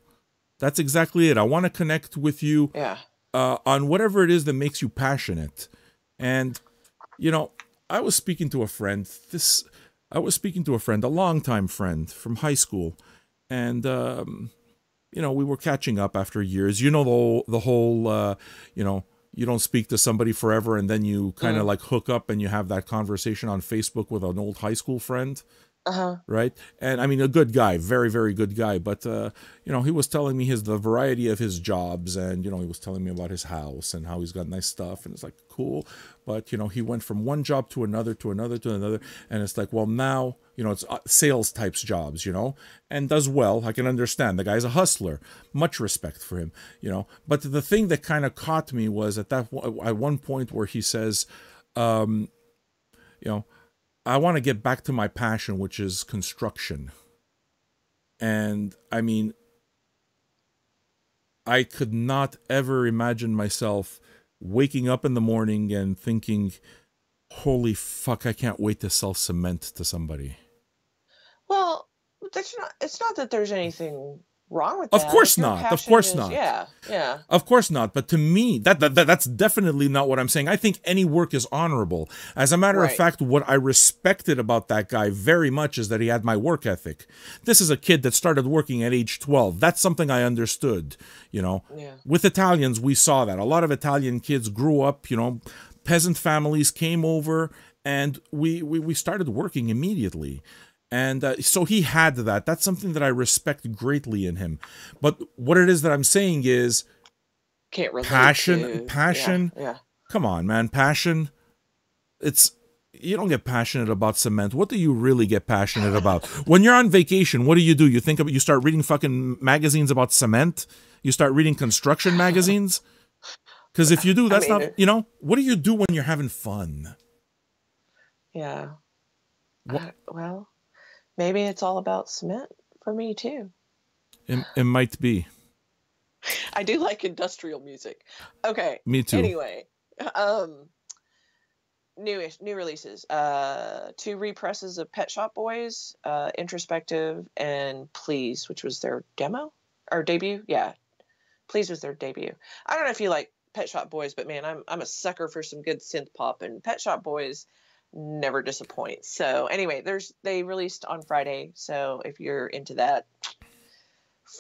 That's exactly it. I want to connect with you on whatever it is that makes you passionate. And, you know, I was speaking to a friend, a longtime friend from high school. And, you know, we were catching up after years. You know, the whole you know, you don't speak to somebody forever, and then you kind of like hook up and you have that conversation on Facebook with an old high school friend. Right. And I mean, a good guy, very, very good guy. But, you know, he was telling me the variety of his jobs, and, you know, he was telling me about his house and how he's got nice stuff. And it's like, cool. But, you know, he went from one job to another, to another, to another. And it's like, well, now, you know, it's sales types jobs, you know, and does well. I can understand. The guy's a hustler. Much respect for him, you know. But the thing that kind of caught me was at one point where he says, you know, I want to get back to my passion, which is construction. And I mean, I could not ever imagine myself waking up in the morning and thinking, holy fuck, I can't wait to sell cement to somebody. Well, it's not that there's anything wrong with that. Of course not. Of course not. Yeah, yeah. Of course not. But to me, that's definitely not what I'm saying. I think any work is honorable. As a matter of fact, what I respected about that guy very much is that he had my work ethic. This is a kid that started working at age 12. That's something I understood, you know. Yeah. With Italians, we saw that. A lot of Italian kids grew up, you know, peasant families came over, and we started working immediately. And so he had that. That's something that I respect greatly in him. But what it is that I'm saying is can't relate passion. Yeah. Come on, man. Passion. You don't get passionate about cement. What do you really get passionate about? When you're on vacation, what do? You start reading fucking magazines about cement? You start reading construction magazines? Because if you do, that's not, you know, what do you do when you're having fun? Yeah. Well, maybe it's all about cement for me too. It might be. I do like industrial music. Okay. Me too. Anyway, new releases. 2 represses of Pet Shop Boys, Introspective and Please, which was their demo or debut. Yeah. Please was their debut. I don't know if you like Pet Shop Boys, but man, I'm a sucker for some good synth pop, and Pet Shop Boys never disappoints. So anyway, they released on Friday. So if you're into that,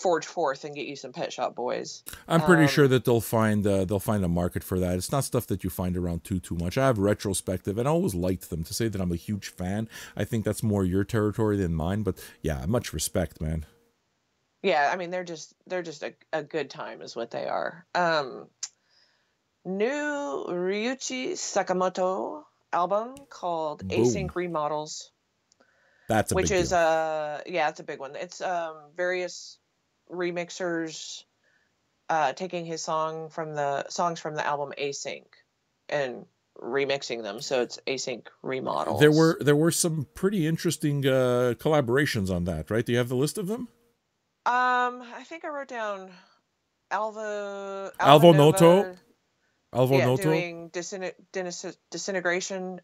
forge forth and get you some Pet Shop Boys. I'm pretty sure that they'll find a market for that. It's not stuff that you find around too much. I have retrospective, and I always liked them. To say that I'm a huge fan, I think that's more your territory than mine. But yeah, much respect, man. Yeah, I mean they're just a good time is what they are. New Ryuichi Sakamoto album called Async Remodels. That's a big deal. Yeah, it's a big one. It's various remixers taking his songs from the album Async and remixing them, so it's Async Remodels. There were some pretty interesting collaborations on that, right? Do you have the list of them? I think I wrote down Alvo Noto. Alvo Noto doing Disintegration.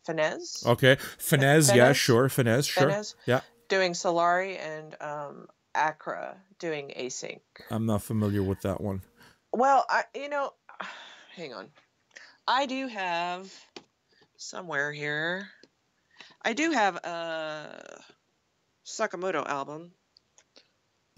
Finesse. Okay, Finesse. Yeah, sure. Finesse. Sure. Yeah. Doing Solari and Accra doing Async. I'm not familiar with that one. Well, hang on. I do have somewhere here. I do have a Sakamoto album.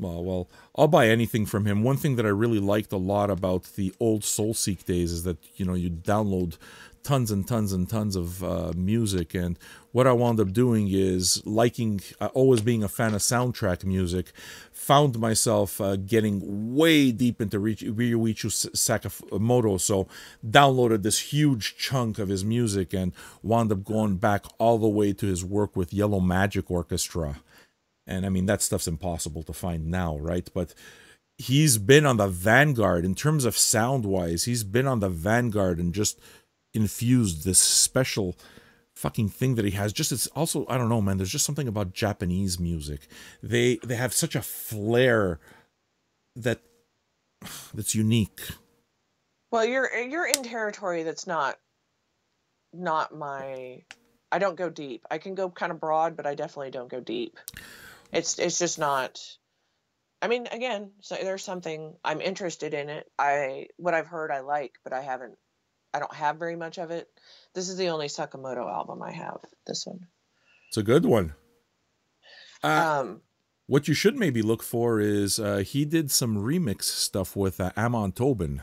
Well, I'll buy anything from him. One thing that I really liked a lot about the old Soulseek days is that, you download tons and tons and tons of music. And what I wound up doing is always being a fan of soundtrack music, found myself getting way deep into Ryuichi Sakamoto. So downloaded this huge chunk of his music and wound up going back all the way to his work with Yellow Magic Orchestra. And I mean, that stuff's impossible to find now, right? But he's been on the vanguard in terms of sound-wise. He's been on the vanguard and just infused this special fucking thing that he has. It's also, I don't know, man, there's just something about Japanese music. They have such a flair that's unique. Well, you're in territory that's not my... I don't go deep. I can go kind of broad, but I definitely don't go deep. It's just not. I mean, again, so there's something I'm interested in it. What I've heard I like, but I don't have very much of it. This is the only Sakamoto album I have. This one. It's a good one. What you should maybe look for is he did some remix stuff with Amon Tobin.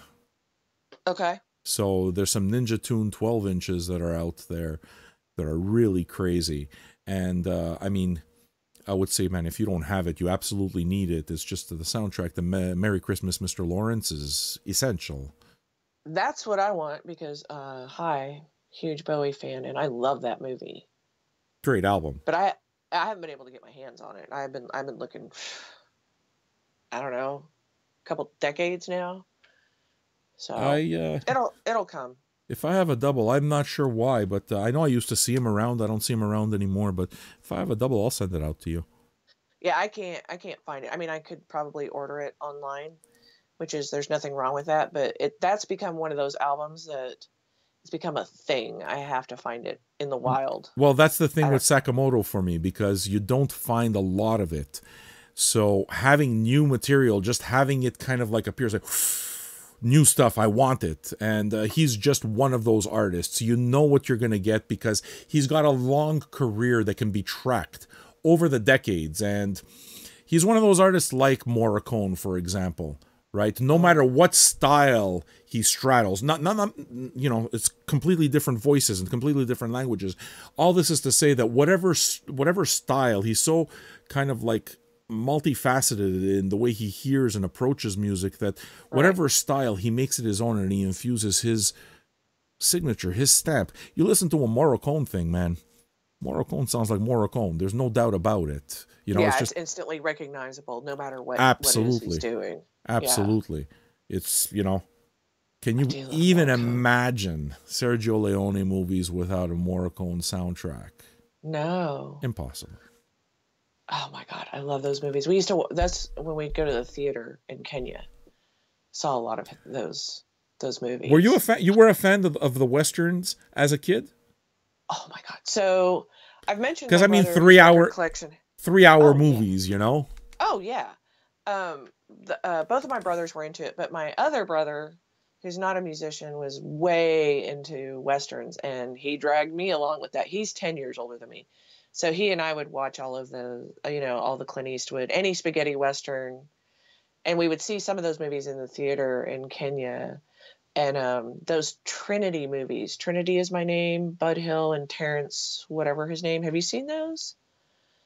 Okay. So there's some Ninja Tune 12 inches that are out there that are really crazy. And I mean, I would say, man, if you don't have it, you absolutely need it. It's just the soundtrack. The Merry Christmas, Mr. Lawrence is essential. That's what I want because, huge Bowie fan, and I love that movie. Great album. But I haven't been able to get my hands on it. I've been looking, I don't know, a couple decades now. So it'll come. If I have a double, I'm not sure why, but I know I used to see him around. I don't see him around anymore, but if I have a double, I'll send it out to you. Yeah, I can't find it. I mean, I could probably order it online, there's nothing wrong with that, but that's become one of those albums that it's become a thing. I have to find it in the wild. Well, that's the thing with Sakamoto for me, because you don't find a lot of it. So having new material, just having it kind of like appears like... new stuff, I want it. And he's just one of those artists. You know what you're going to get because he's got a long career that can be tracked over the decades. And he's one of those artists like Morricone, for example, right? No matter what style he straddles, not it's completely different voices and completely different languages. All this is to say that whatever style, he's so kind of like multifaceted in the way he hears and approaches music that whatever style, he makes it his own and he infuses his signature, his stamp. You listen to a Morricone thing, man. Morricone sounds like Morricone. There's no doubt about it. It's just instantly recognizable no matter what it is he's doing. Absolutely. Yeah. It's, can you even imagine Sergio Leone movies without a Morricone soundtrack? No. Impossible. Oh my God, I love those movies. That's when we go to the theater in Kenya. Saw a lot of those movies. Were you a fan? You were a fan of the Westerns as a kid? Oh my God. So I've mentioned, because I mean, 3 hour collection. 3 hour movies, Oh yeah. Both of my brothers were into it, but my other brother, who's not a musician, was way into Westerns, and he dragged me along with that. He's 10 years older than me. So he and I would watch all of the, all the Clint Eastwood, any spaghetti Western. And we would see some of those movies in the theater in Kenya. And those Trinity movies, Trinity Is My Name, Bud Hill and Terrence, whatever his name. Have you seen those?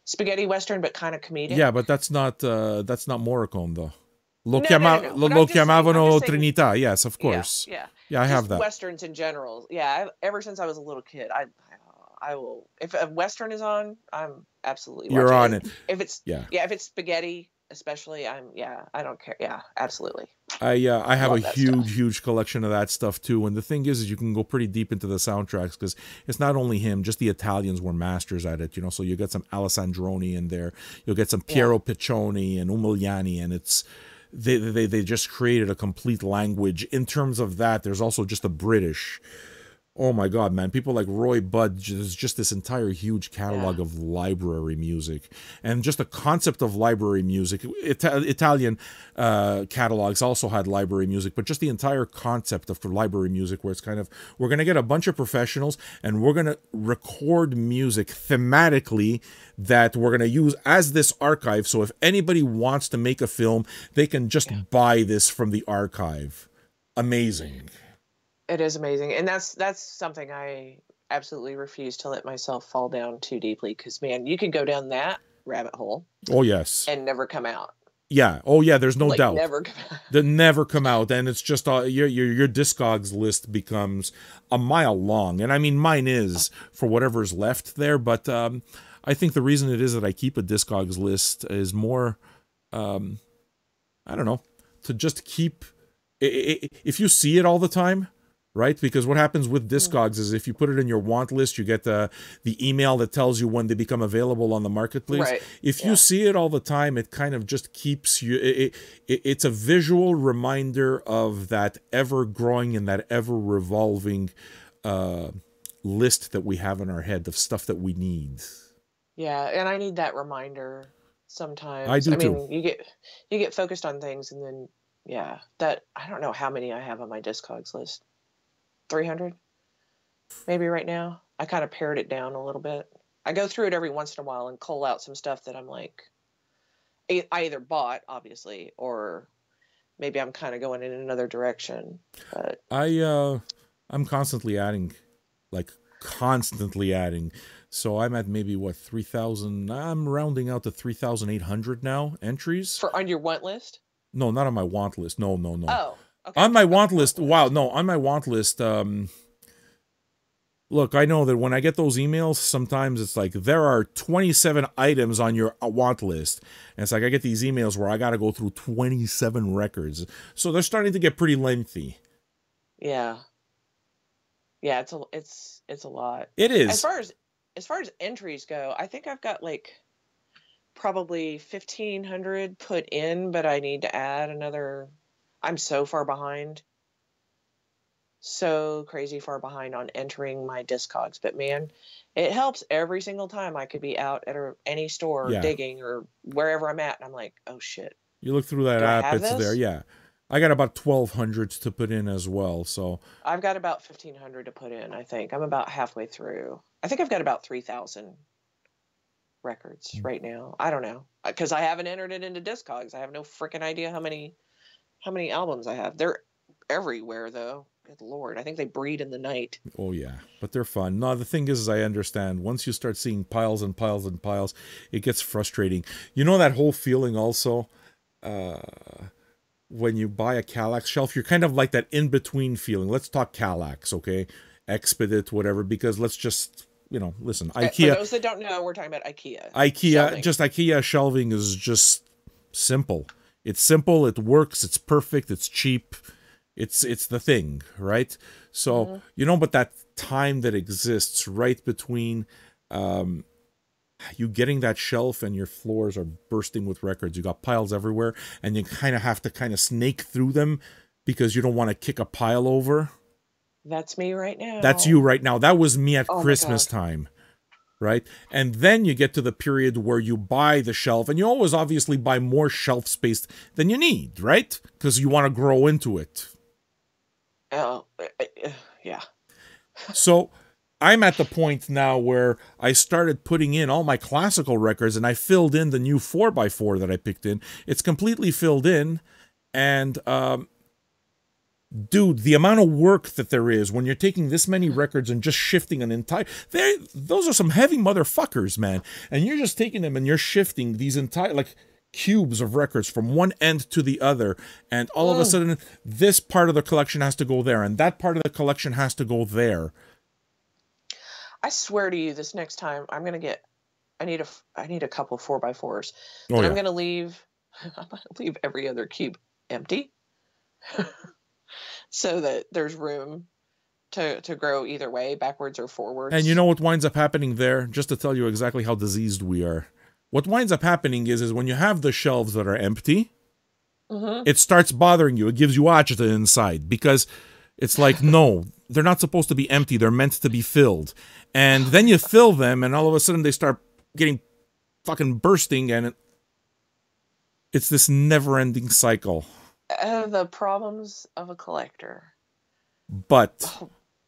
Spaghetti Western, but kind of comedic. Yeah, but that's not Morricone, though. Lo No. chiamavano Trinità. Yes, of course. Yeah, I just have that. Westerns in general. Yeah, ever since I was a little kid, I will. If a Western is on, I'm absolutely. You're on it. If it's if it's spaghetti, especially, I don't care. Yeah, absolutely. I have a huge collection of that stuff too. And the thing is you can go pretty deep into the soundtracks because it's not only him, just the Italians were masters at it, So you get some Alessandroni in there, you'll get some Piero Piccioni and Umiliani, and it's they just created a complete language. In terms of that, there's also just the British. Oh my God, man. People like Roy Budd, there's just this entire huge catalog of library music. And just the concept of library music. Italian catalogs also had library music, but just the entire concept of library music where it's kind of, we're going to get a bunch of professionals and we're going to record music thematically that we're going to use as this archive. So if anybody wants to make a film, they can just buy this from the archive. Amazing. It is amazing. And that's something I absolutely refuse to let myself fall down too deeply because, man, you can go down that rabbit hole. Oh, yes. And never come out. Yeah. Oh, yeah, there's no doubt. Never come out. They never come out. And it's just your Discogs list becomes a mile long. And I mean, mine is for whatever's left there. But I think the reason it is that I keep a Discogs list is more, I don't know, to just keep, if you see it all the time, right? Because what happens with Discogs is if you put it in your want list, you get the email that tells you when they become available on the marketplace. Right. If you see it all the time, it kind of just keeps you... It's a visual reminder of that ever-growing and that ever-revolving list that we have in our head of stuff that we need. Yeah, and I need that reminder sometimes. I do too. You get focused on things, and then that I don't know how many I have on my Discogs list. 300 maybe right now. I kind of pared it down a little bit. I go through it every once in a while and cull out some stuff that I'm like, I either bought, obviously, or maybe I'm kind of going in another direction. But I'm constantly adding. So I'm at maybe 3,000. I'm rounding out to 3,800 now entries. On your want list? No, not on my want list. No. Oh. Okay. On my want list, on my want list, look, I know that when I get those emails, sometimes it's like, there are 27 items on your want list. And it's like, I get these emails where I got to go through 27 records. So they're starting to get pretty lengthy. Yeah. Yeah, it's a lot. It is. As far as entries go, I think I've got probably 1,500 put in, but I need to add another. I'm so far behind. So crazy far behind on entering my Discogs. But man, it helps every single time. I could be out at any store digging or wherever I'm at, and I'm like, oh shit. You look through that app, it's there. Yeah. I got about 1,200 to put in as well. So I've got about 1,500 to put in, I think. I'm about halfway through. I think I've got about 3,000 records right now. I don't know. Because I haven't entered it into Discogs. I have no freaking idea how many albums I have. They're everywhere, though. Good Lord. I think they breed in the night. Oh, yeah. But they're fun. No, the thing is I understand. Once you start seeing piles and piles and piles, it gets frustrating. You know that whole feeling also, when you buy a Kallax shelf, you're kind of like that in-between feeling. Let's talk Kallax, okay? Expedite, whatever, because let's just... listen, IKEA... For those that don't know, we're talking about IKEA. IKEA shelving is just simple. It's simple, it works, it's perfect, it's cheap, it's the thing, right? So, but that time that exists right between you getting that shelf and your floors are bursting with records. You got piles everywhere, and you kind of have to snake through them because you don't want to kick a pile over. That's me right now. That's you right now. That was me at Christmas time. Right? And then you get to the period where you buy the shelf, and you always obviously buy more shelf space than you need, right? Because you want to grow into it. Oh, yeah. So I'm at the point now where I started putting in all my classical records, and I filled in the new 4x4 that I picked in. It's completely filled in, and dude, the amount of work that there is when you're taking this many records and just shifting an entire... Those are some heavy motherfuckers, man. And you're just taking them and you're shifting these entire, like, cubes of records from one end to the other. And all of a sudden, this part of the collection has to go there, and that part of the collection has to go there. I swear to you, this next time, I'm going to get... I need a couple 4x4s. Oh, and yeah. I'm going to leave... I'm going to leave every other cube empty. So that there's room to grow either way, backwards or forwards. And you know what winds up happening there? Just to tell you exactly how diseased we are. What winds up happening is when you have the shelves that are empty, it starts bothering you. It gives you agita inside, because it's like, no, they're not supposed to be empty. They're meant to be filled. And then you fill them, and all of a sudden they start getting fucking bursting, and it's this never-ending cycle. The problems of a collector. But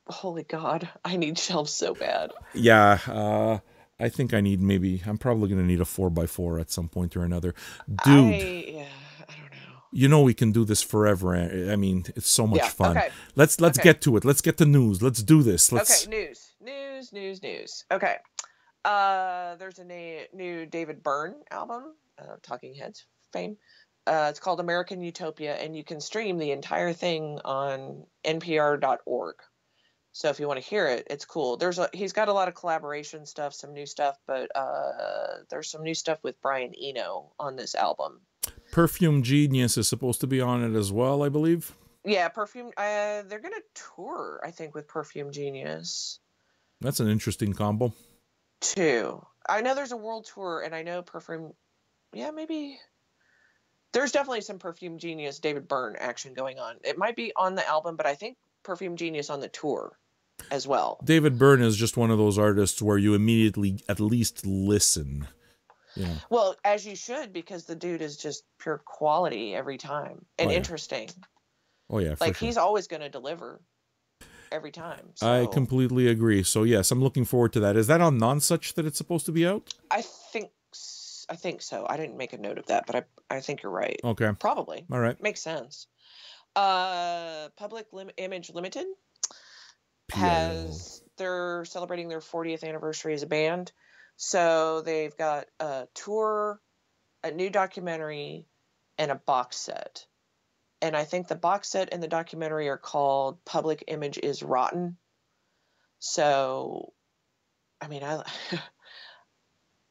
holy God, I need shelves so bad. Yeah, I think I need I'm probably going to need a 4x4 at some point or another. Dude, I don't know. You know we can do this forever. I mean, it's so much fun. Okay. Let's get to it. Let's get to news. Let's do this. Okay, news. Okay. There's a new David Byrne album, Talking Heads fame. It's called American Utopia, and you can stream the entire thing on npr.org. So if you want to hear it, it's cool. He's got a lot of collaboration stuff, some new stuff, but there's some new stuff with Brian Eno on this album. Perfume Genius is supposed to be on it as well, I believe. Yeah, Perfume. They're gonna tour, I think, with Perfume Genius. That's an interesting combo. Too. I know there's a world tour, and I know Perfume. Yeah, maybe. There's definitely some Perfume Genius David Byrne action going on. It might be on the album, but I think Perfume Genius on the tour as well. David Byrne is just one of those artists where you immediately at least listen. Yeah. Well, as you should, because the dude is just pure quality every time and interesting. Oh yeah, like he's always going to deliver every time. So. I completely agree. So yes, I'm looking forward to that. Is that on Nonsuch that it's supposed to be out? I think so. I didn't make a note of that, but I think you're right. Okay. Probably. All right. Makes sense. Public Image Limited they're celebrating their 40th anniversary as a band. So they've got a tour, a new documentary, and a box set. And I think the box set and the documentary are called Public Image is Rotten. So, I mean,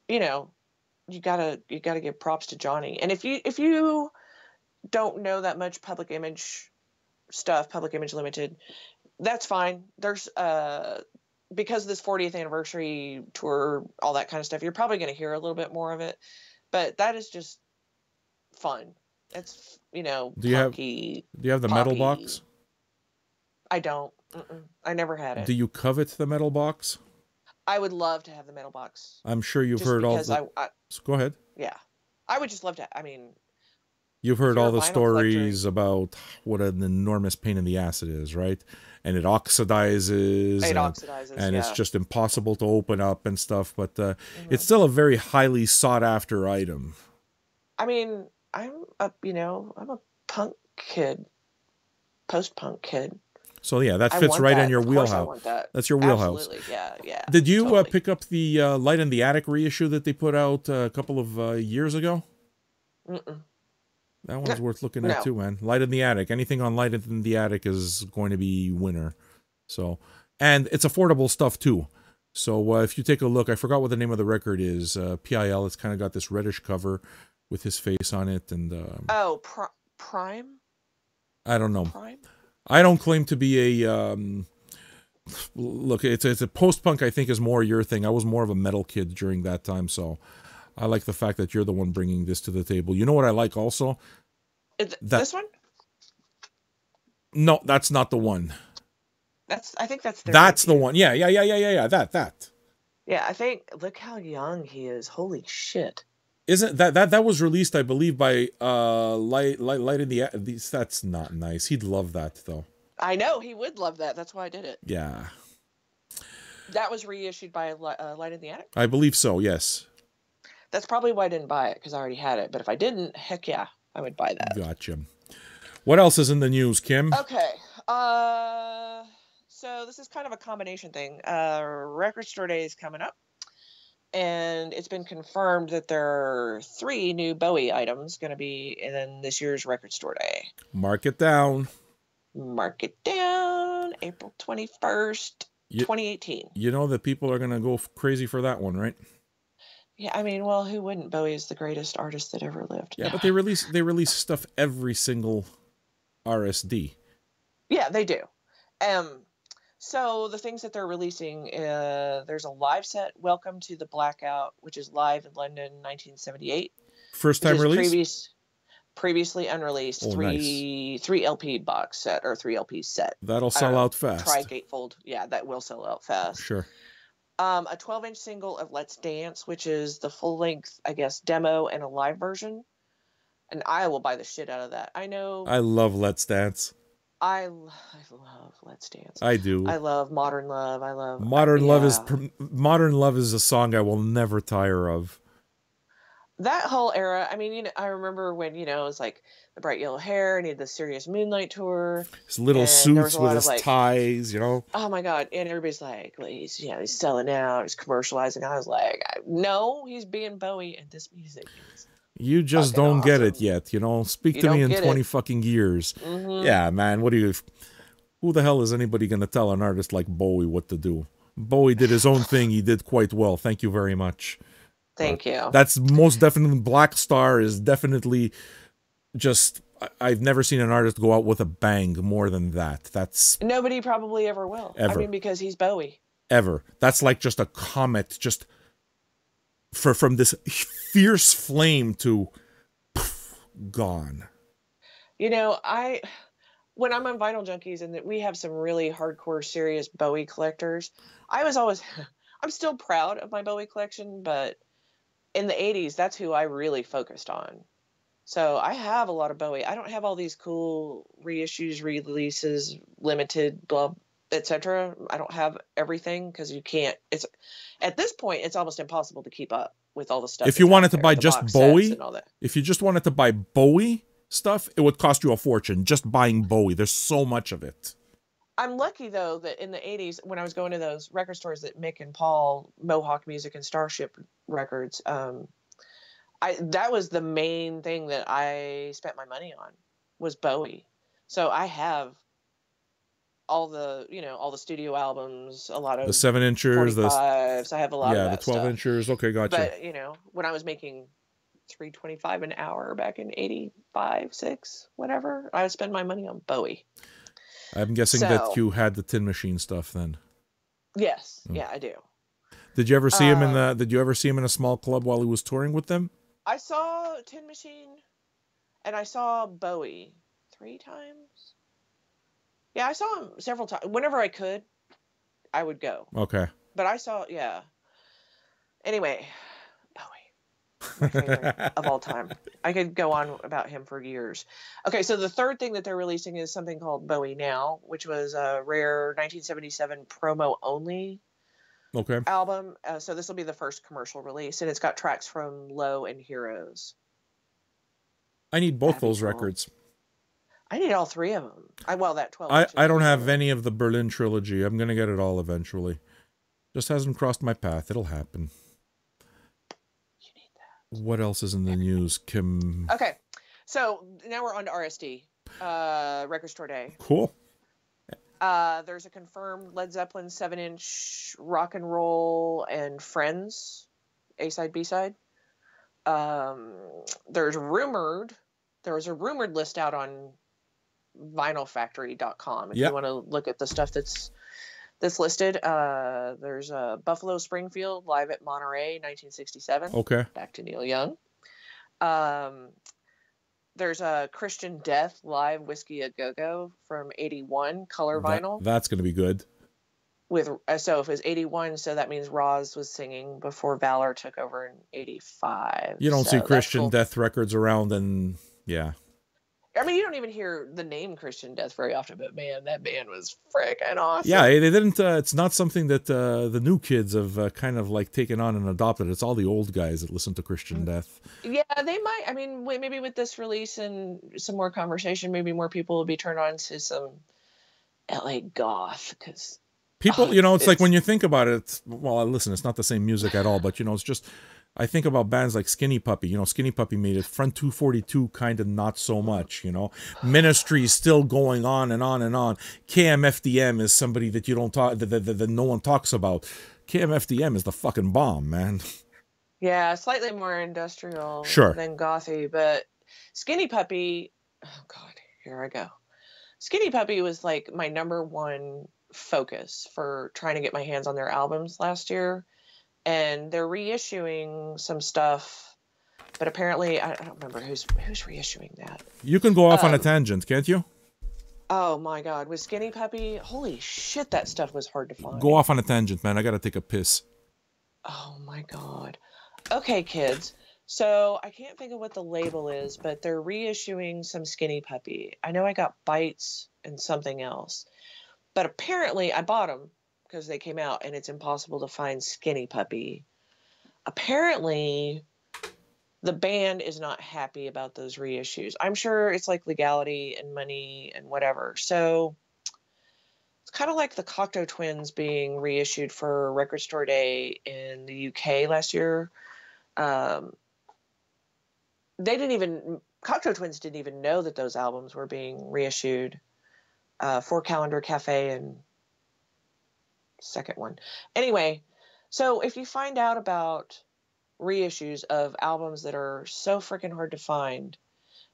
you gotta give props to Johnny. And if you don't know that much Public Image stuff, Public Image Limited, that's fine. There's because of this 40th anniversary tour, all that kind of stuff, you're probably going to hear a little bit more of it. But that is just fun. It's, do you punky, have the metal box? I don't. I never had it. Do you covet the metal box? I would love to have the metal box. I'm sure you've heard all the... Go ahead. Yeah. I would just love to... I mean... You've heard all the stories about what an enormous pain in the ass it is, right? And it oxidizes. And it's just impossible to open up and stuff. But it's still a very highly sought after item. I mean, I'm a punk kid. Post-punk kid. So yeah, that fits right in your wheelhouse. I want that. That's your wheelhouse. Absolutely, yeah. Did you pick up the Light in the Attic reissue that they put out a couple of years ago? That one's worth looking at too, man. Light in the Attic. Anything on Light in the Attic is going to be winner. So, and it's affordable stuff too. So if you take a look, I forgot what the name of the record is. PIL. It's kind of got this reddish cover with his face on it, and Prime. I don't know. Prime. I don't claim to be a look. It's a post-punk. I think is more your thing. I was more of a metal kid during that time, so I like the fact that you're the one bringing this to the table. You know what I like also? This one? No, that's not the one. I think that's the one. Yeah. That. Yeah, I think. Look how young he is. Holy shit. Isn't that was released, I believe, by Light in the... That's not nice. He'd love that, though. I know he would love that. That's why I did it. Yeah. That was reissued by Light in the Attic? I believe so, yes. That's probably why I didn't buy it, because I already had it. But if I didn't, heck yeah, I would buy that. Gotcha. What else is in the news, Kym? Okay. So this is kind of a combination thing. Record Store Day is coming up. And it's been confirmed that there are 3 new Bowie items going to be in this year's Record Store Day. Mark it down. Mark it down. April 21st, 2018. You know that people are going to go crazy for that one, right? Yeah, I mean, well, who wouldn't? Bowie is the greatest artist that ever lived. Yeah, but they release stuff every single RSD. Yeah, they do. So the things that they're releasing, there's a live set, Welcome to the Blackout, which is live in London, 1978. First time release? Previously unreleased. Oh, three LP box set, or 3 LP set. That'll sell out fast. Tri-gatefold. Yeah, that will sell out fast. Sure. A 12-inch single of Let's Dance, which is the full-length, I guess, demo and a live version. And I will buy the shit out of that. I know. I love Let's Dance. I love Let's Dance. I do. I love Modern Love. I love Modern Love is a song I will never tire of. That whole era. I mean, I remember when it was like the bright yellow hair, and he had the Serious Moonlight tour. His little suits with his ties, Oh my god! And everybody's like, he's selling out, he's commercializing. I was like, no, he's being Bowie, and this music is. You just don't awesome. get it yet, Speak to me in 20 fucking years. Mm-hmm. Yeah, man. Who the hell is anybody going to tell an artist like Bowie what to do? Bowie did his own thing. He did quite well. Thank you very much. Thank you. That's most definitely, Black Star is definitely just, I've never seen an artist go out with a bang more than that. That's nobody probably ever will. Ever. I mean, because he's Bowie. Ever. That's like just a comet, just from this fierce flame to poof, gone. When I'm on Vinyl Junkies and that we have some really hardcore, serious Bowie collectors, I'm still proud of my Bowie collection, but in the 80s, that's who I really focused on. So I have a lot of Bowie. I don't have all these cool reissues, releases, limited, blah, etc. I don't have everything because you can't. At this point, it's almost impossible to keep up with all the stuff. If you wanted to buy just Bowie, if you just wanted to buy Bowie stuff, it would cost you a fortune just buying Bowie. There's so much of it. I'm lucky, though, that in the 80s, when I was going to those record stores that Mick and Paul, Mohawk Music and Starship Records, that was the main thing that I spent my money on, was Bowie. So I have all the studio albums, a lot of the 7-inchers, the 45s. I have a lot of that the 12-inchers. Okay, gotcha. But when I was making $3.25 an hour back in 85, 6, whatever, I would spend my money on Bowie. I'm guessing that you had the Tin Machine stuff then. Yes, yeah, I do. Did you ever see him Did you ever see him in a small club while he was touring with them? I saw Tin Machine, and I saw Bowie 3 times. Yeah, I saw him several times. Whenever I could, I would go. Okay. But I saw, yeah. Anyway, Bowie. My favorite of all time. I could go on about him for years. Okay, so the third thing that they're releasing is something called Bowie Now, which was a rare 1977 promo only album. So this will be the first commercial release, and it's got tracks from Low and Heroes. I need both those records. I need all 3 of them. That 12. I don't have any of the Berlin trilogy. I'm going to get it all eventually. Just hasn't crossed my path. It'll happen. What else is in the news, Kym? Okay, so now we're on to RSD, Record Store Day. Cool. There's a confirmed Led Zeppelin 7-inch Rock and Roll and Friends, A-side, B-side. There was a rumored list out on vinylfactory.com if you want to look at the stuff that's listed. There's a Buffalo Springfield live at Monterey, 1967. Okay. Back to Neil Young. There's a Christian Death live Whiskey a Go-Go from 81 color vinyl. That's going to be good. So if it was 81, so that means Roz was singing before Valor took over in 85. You don't see Christian Death records around, and yeah. I mean, you don't even hear the name Christian Death very often, but man, that band was freaking awesome. Yeah, they didn't. It's not something that the new kids have kind of like taken on and adopted. It's all the old guys that listen to Christian Death. Yeah, they might. I mean, maybe with this release and some more conversation, maybe more people will be turned on to some LA goth, because people, it's like when you think about it. Well, listen, it's not the same music at all, but it's just. I think about bands like Skinny Puppy. Skinny Puppy made it. Front 242 kind of not so much. Ministry is still going on and on and on. KMFDM is somebody that you don't talk that no one talks about. KMFDM is the fucking bomb, man. Yeah, slightly more industrial than gothy, but Skinny Puppy. Oh God, here I go. Skinny Puppy was like my #1 focus for trying to get my hands on their albums last year. And they're reissuing some stuff, but apparently I don't remember who's reissuing that. You can go off on a tangent, can't you? Oh my God, with Skinny Puppy, holy shit, that stuff was hard to find. Go off on a tangent, man. I gotta take a piss. Oh my God. Okay, kids. So I can't think of what the label is, but they're reissuing some Skinny Puppy. I know I got Bites and something else, but apparently I bought them because they came out, and it's impossible to find Skinny Puppy. Apparently, the band is not happy about those reissues. I'm sure it's like legality and money and whatever. So it's kind of like the Cocteau Twins being reissued for Record Store Day in the UK last year. Cocteau Twins didn't even know that those albums were being reissued. Four Calendar Cafe and second one. Anyway, so if you find out about reissues of albums that are so freaking hard to find,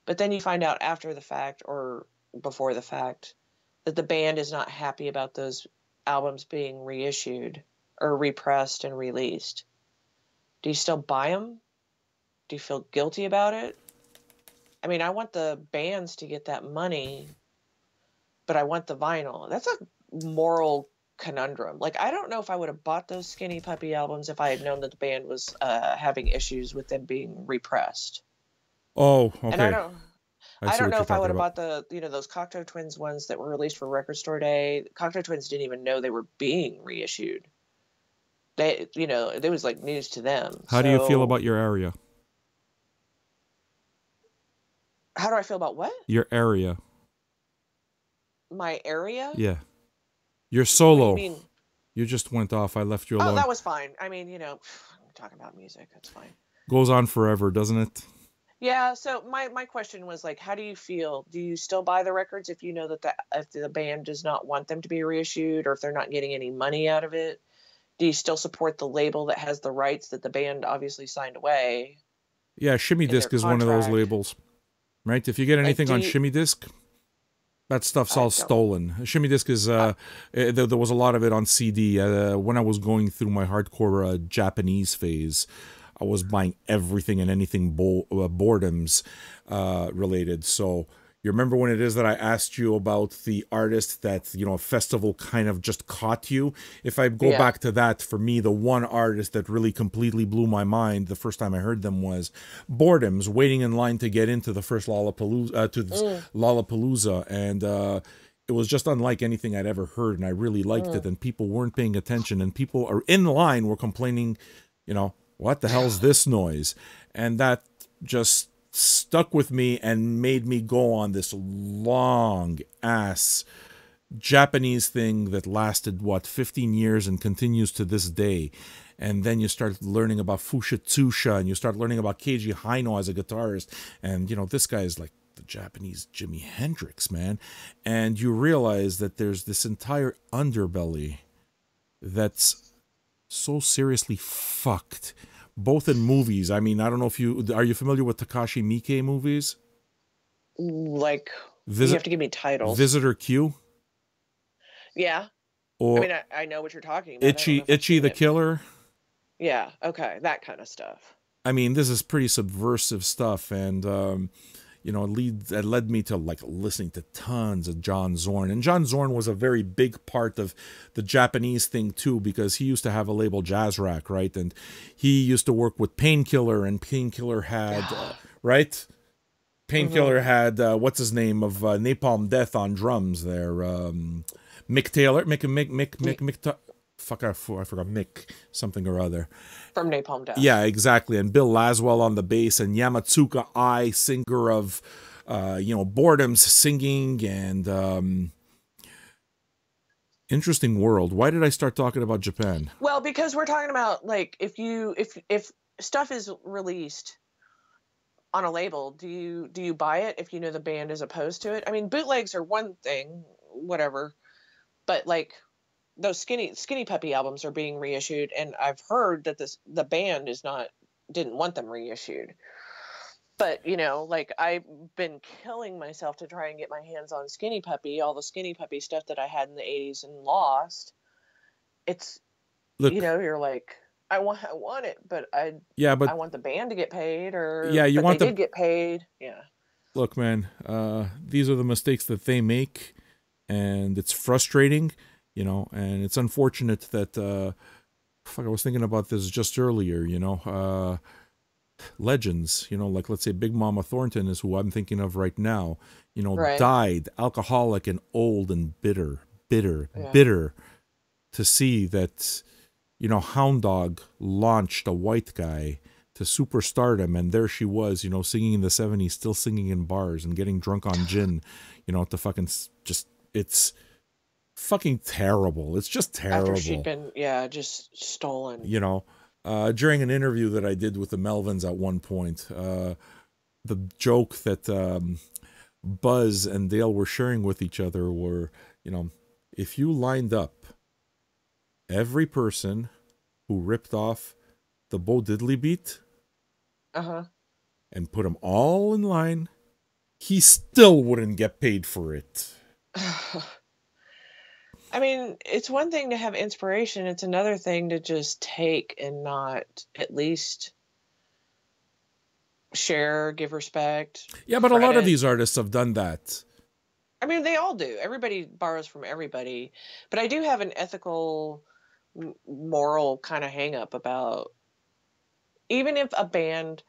but then you find out after the fact or before the fact that the band is not happy about those albums being reissued or repressed and released, do you still buy them? Do you feel guilty about it? I mean, I want the bands to get that money, but I want the vinyl. That's a moral conundrum. Like, I don't know if I would have bought those Skinny Puppy albums if I had known that the band was having issues with them being repressed. Oh, okay. And I don't know if I would have bought the those Cocteau Twins ones that were released for Record Store Day. Cocteau Twins didn't even know they were being reissued. It was like news to them. How do you feel about your area? How do I feel about what? Your area. My area? Yeah. Your solo. What do you mean? You just went off. I left you alone. Oh, that was fine. I mean, I'm talking about music. That's fine. Goes on forever, doesn't it? Yeah. So my question was like, how do you feel? Do you still buy the records if you know that if the band does not want them to be reissued, or if they're not getting any money out of it? Do you still support the label that has the rights that the band obviously signed away? Yeah, Shimmy Disc is one of those labels, right? If you get anything on Shimmy Disc, that stuff's all stolen. Shimmy Disc is, there was a lot of it on CD. When I was going through my hardcore Japanese phase, I was buying everything and anything boredoms related. So you remember when it is that I asked you about the artist that, a festival kind of just caught you? If I go back to that, for me, the one artist that really completely blew my mind the first time I heard them was Boredoms, waiting in line to get into the first Lollapalooza. And it was just unlike anything I'd ever heard, and I really liked it. And people weren't paying attention, and people are in line were complaining, what the hell's this noise? And that just stuck with me and made me go on this long ass Japanese thing that lasted 15 years and continues to this day. And then you start learning about Fushitsusha, and you start learning about Keiji Haino as a guitarist, and this guy is like the Japanese Jimi Hendrix, man. And you realize that there's this entire underbelly that's so seriously fucked, both in movies. I mean, I don't know if are you familiar with Takashi Miike movies? Like, you have to give me titles. Visitor Q? Yeah. Or, I mean, I know what you're talking about. Itchy the Killer? Yeah, okay, that kind of stuff. I mean, this is pretty subversive stuff, and it led me to like listening to tons of John Zorn. And John Zorn was a very big part of the Japanese thing too, because he used to have a label, Jazz Rack, right? And he used to work with Painkiller, and Painkiller had right. Painkiller had what's his name of Napalm Death on drums there. Mick Taylor, Mick. Fuck, I forgot Mick something or other. From Napalm Death. Yeah, exactly. And Bill Laswell on the bass, and Yamatsuka Ai, singer of, Boredom's singing, and Interesting World. Why did I start talking about Japan? Well, because we're talking about, like, if stuff is released on a label, do you buy it if you know the band is opposed to it? I mean, bootlegs are one thing, whatever, but like those Skinny Puppy albums are being reissued, and I've heard that the band didn't want them reissued. But, like, I've been killing myself to try and get my hands on Skinny Puppy, all the Skinny Puppy stuff that I had in the 80s and lost. It's, look, you're like, I want it, but I want the band to get paid, or they did get paid. Yeah. Look, man, these are the mistakes that they make, and it's frustrating, and it's unfortunate that I was thinking about this just earlier, legends, like, let's say Big Mama Thornton is who I'm thinking of right now, Right. died alcoholic and old and bitter to see that, Hound Dog launched a white guy to superstardom, and there she was, singing in the 70s, still singing in bars and getting drunk on gin, it's fucking terrible. It's just terrible. After she'd been, just stolen. During an interview that I did with the Melvins at one point, the joke that Buzz and Dale were sharing with each other were, if you lined up every person who ripped off the Bo Diddley beat and put them all in line, he still wouldn't get paid for it. I mean, it's one thing to have inspiration. It's another thing to just take and not at least share, give respect. Yeah, but credit. A lot of these artists have done that. I mean, they all do. Everybody borrows from everybody. But I do have an ethical, moral kind of hang up about, even if a band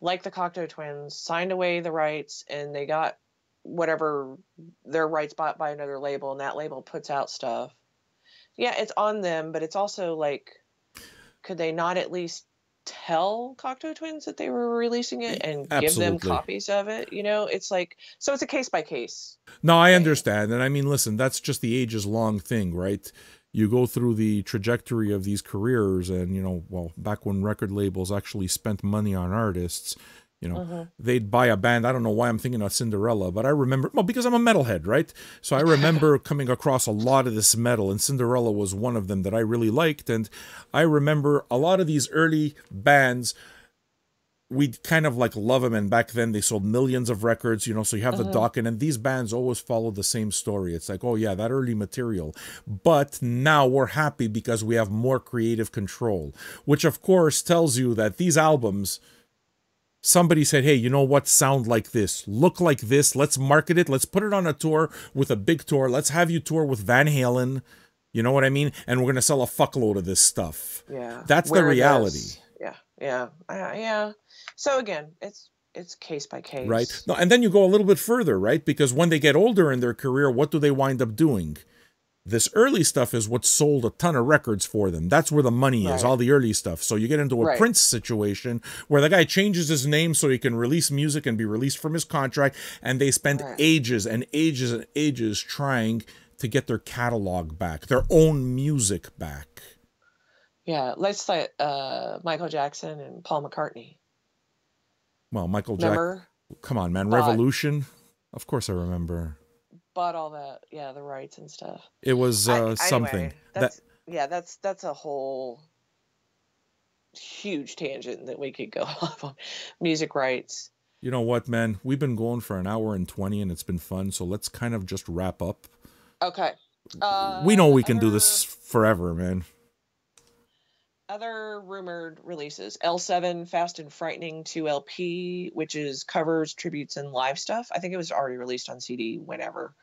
like the Cocteau Twins signed away the rights and they got whatever their rights bought by another label, and that label puts out stuff, it's on them, but it's also like, could they not at least tell Cocteau Twins that they were releasing it and give them copies of it? It's like, so it's a case by case. No, I understand. And I mean, listen, that's just the ages long thing, right? You go through the trajectory of these careers, and back when record labels actually spent money on artists, they'd buy a band. I don't know why I'm thinking of Cinderella, but I remember, because I'm a metalhead, right? So I remember coming across a lot of this metal, and Cinderella was one of them that I really liked. And I remember a lot of these early bands, we'd kind of like love them, and back then they sold millions of records, so you have the Dokken, and these bands always follow the same story. It's like, oh yeah, that early material, but now we're happy because we have more creative control, which of course tells you that these albums, somebody said, hey, you know what, sound like this, look like this, let's market it, let's put it on a tour with a big tour, let's have you tour with Van Halen, you know what I mean, and we're going to sell a fuckload of this stuff. That's the reality. Yeah. So again, it's case by case. Right. No, and then you go a little bit further, right? Because when they get older in their career, what do they wind up doing? This early stuff is what sold a ton of records for them. That's where the money is, all the early stuff. So you get into a Prince situation where the guy changes his name so he can release music and be released from his contract, and they spend ages and ages and ages trying to get their catalog back, their own music back. Yeah, let's like Michael Jackson and Paul McCartney. Well, Michael Jackson. Come on, man. Revolution. Of course I remember. Bought all that, the rights and stuff. It was something. Anyway, that's a whole huge tangent that we could go off on. Music rights. You know what, man? We've been going for an hour and 20, and it's been fun. So let's kind of just wrap up. Okay. We know we can do this forever, man. Other rumored releases: L7 Fast and Frightening 2 LP, which is covers, tributes, and live stuff. I think it was already released on CD whenever.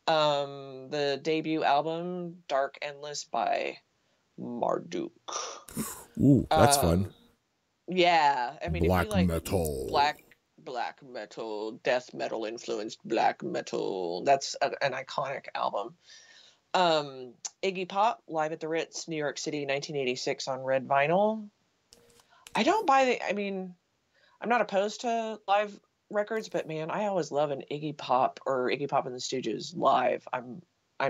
The debut album Dark Endless by Marduk. Ooh, that's fun. Yeah, I mean, black if you like metal. black metal, death metal influenced black metal. That's an iconic album. Iggy Pop, Live at the Ritz, New York City, 1986 on red vinyl. I don't buy the, I mean, I'm not opposed to live records, but man, I always love an Iggy Pop or Iggy Pop and the Stooges live. I'm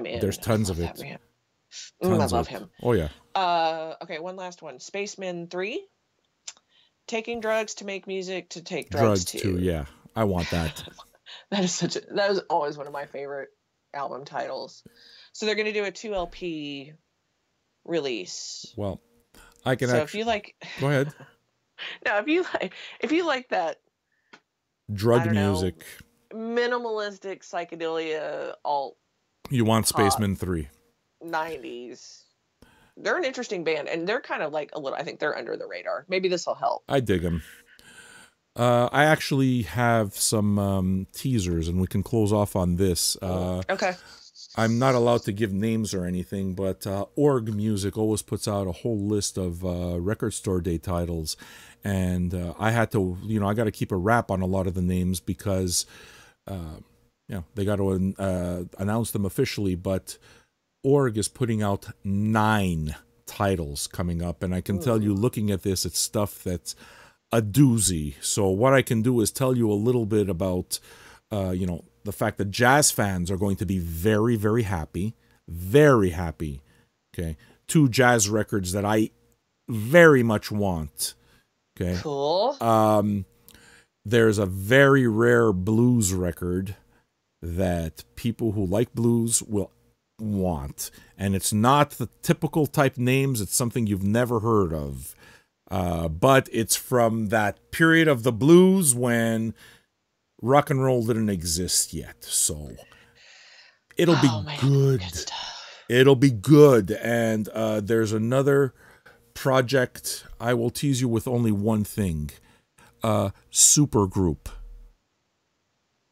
in. There's tons of it. That, man. Tons I love him. Oh yeah. Okay, one last one. Spacemen 3. Taking drugs to make music to take drugs to. Yeah. I want that. That was always one of my favorite album titles. So they're going to do a 2 LP release. Well, I can. So if you like, go ahead. No, if you like that drug music, minimalistic psychedelia alt, you want Spacemen 3 90s. They're an interesting band, and they're kind of like a little. I think they're under the radar. Maybe this will help. I dig them. I actually have some teasers, and we can close off on this. Okay. I'm not allowed to give names or anything, but Org Music always puts out a whole list of record store day titles, and I had to, I got to keep a wrap on a lot of the names because, they got to announce them officially. But Org is putting out 9 titles coming up, and I can tell you, looking at this, it's stuff that's a doozy. So what I can do is tell you a little bit about, the fact that jazz fans are going to be very, very happy. Very happy. Okay. 2 jazz records that I very much want. Okay. Cool. There's a very rare blues record that people who like blues will want. And it's not the typical type names. It's something you've never heard of. But it's from that period of the blues when rock and roll didn't exist yet, so it'll be good. It'll be good. And there's another project. I will tease you with only one thing. Supergroup.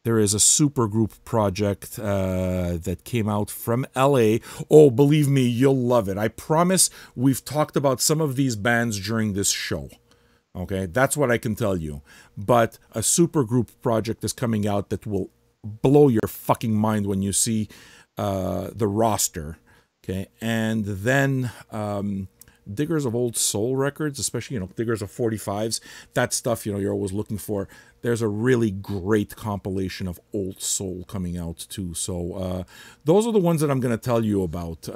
There is a supergroup project that came out from LA. Oh, believe me, you'll love it. I promise. We've talked about some of these bands during this show. Okay, that's what I can tell you. But a supergroup project is coming out that will blow your fucking mind when you see the roster. Okay, and then diggers of old soul records, especially, diggers of 45s, that stuff, you're always looking for. There's a really great compilation of old soul coming out too. So those are the ones that I'm going to tell you about.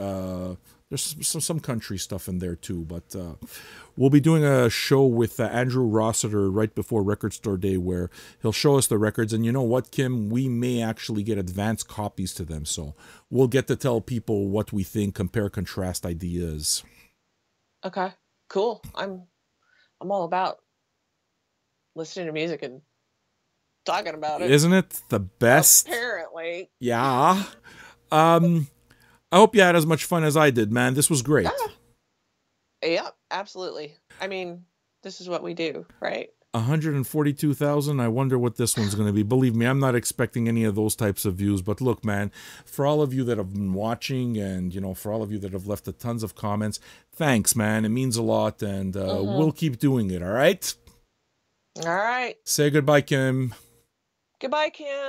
There's some country stuff in there too, but we'll be doing a show with Andrew Rossiter right before Record Store Day where he'll show us the records. And you know what, Kym? We may actually get advanced copies to them. So we'll get to tell people what we think, compare, contrast ideas. Okay, cool. I'm all about listening to music and talking about it. Isn't it the best? Apparently. Yeah. I hope you had as much fun as I did, man. This was great. Yeah, absolutely. I mean, this is what we do, right? 142,000. I wonder what this one's going to be. Believe me, I'm not expecting any of those types of views. But look, man, for all of you that have been watching and, for all of you that have left tons of comments, thanks, man. It means a lot. And we'll keep doing it, all right? All right. Say goodbye, Kym. Goodbye, Kym.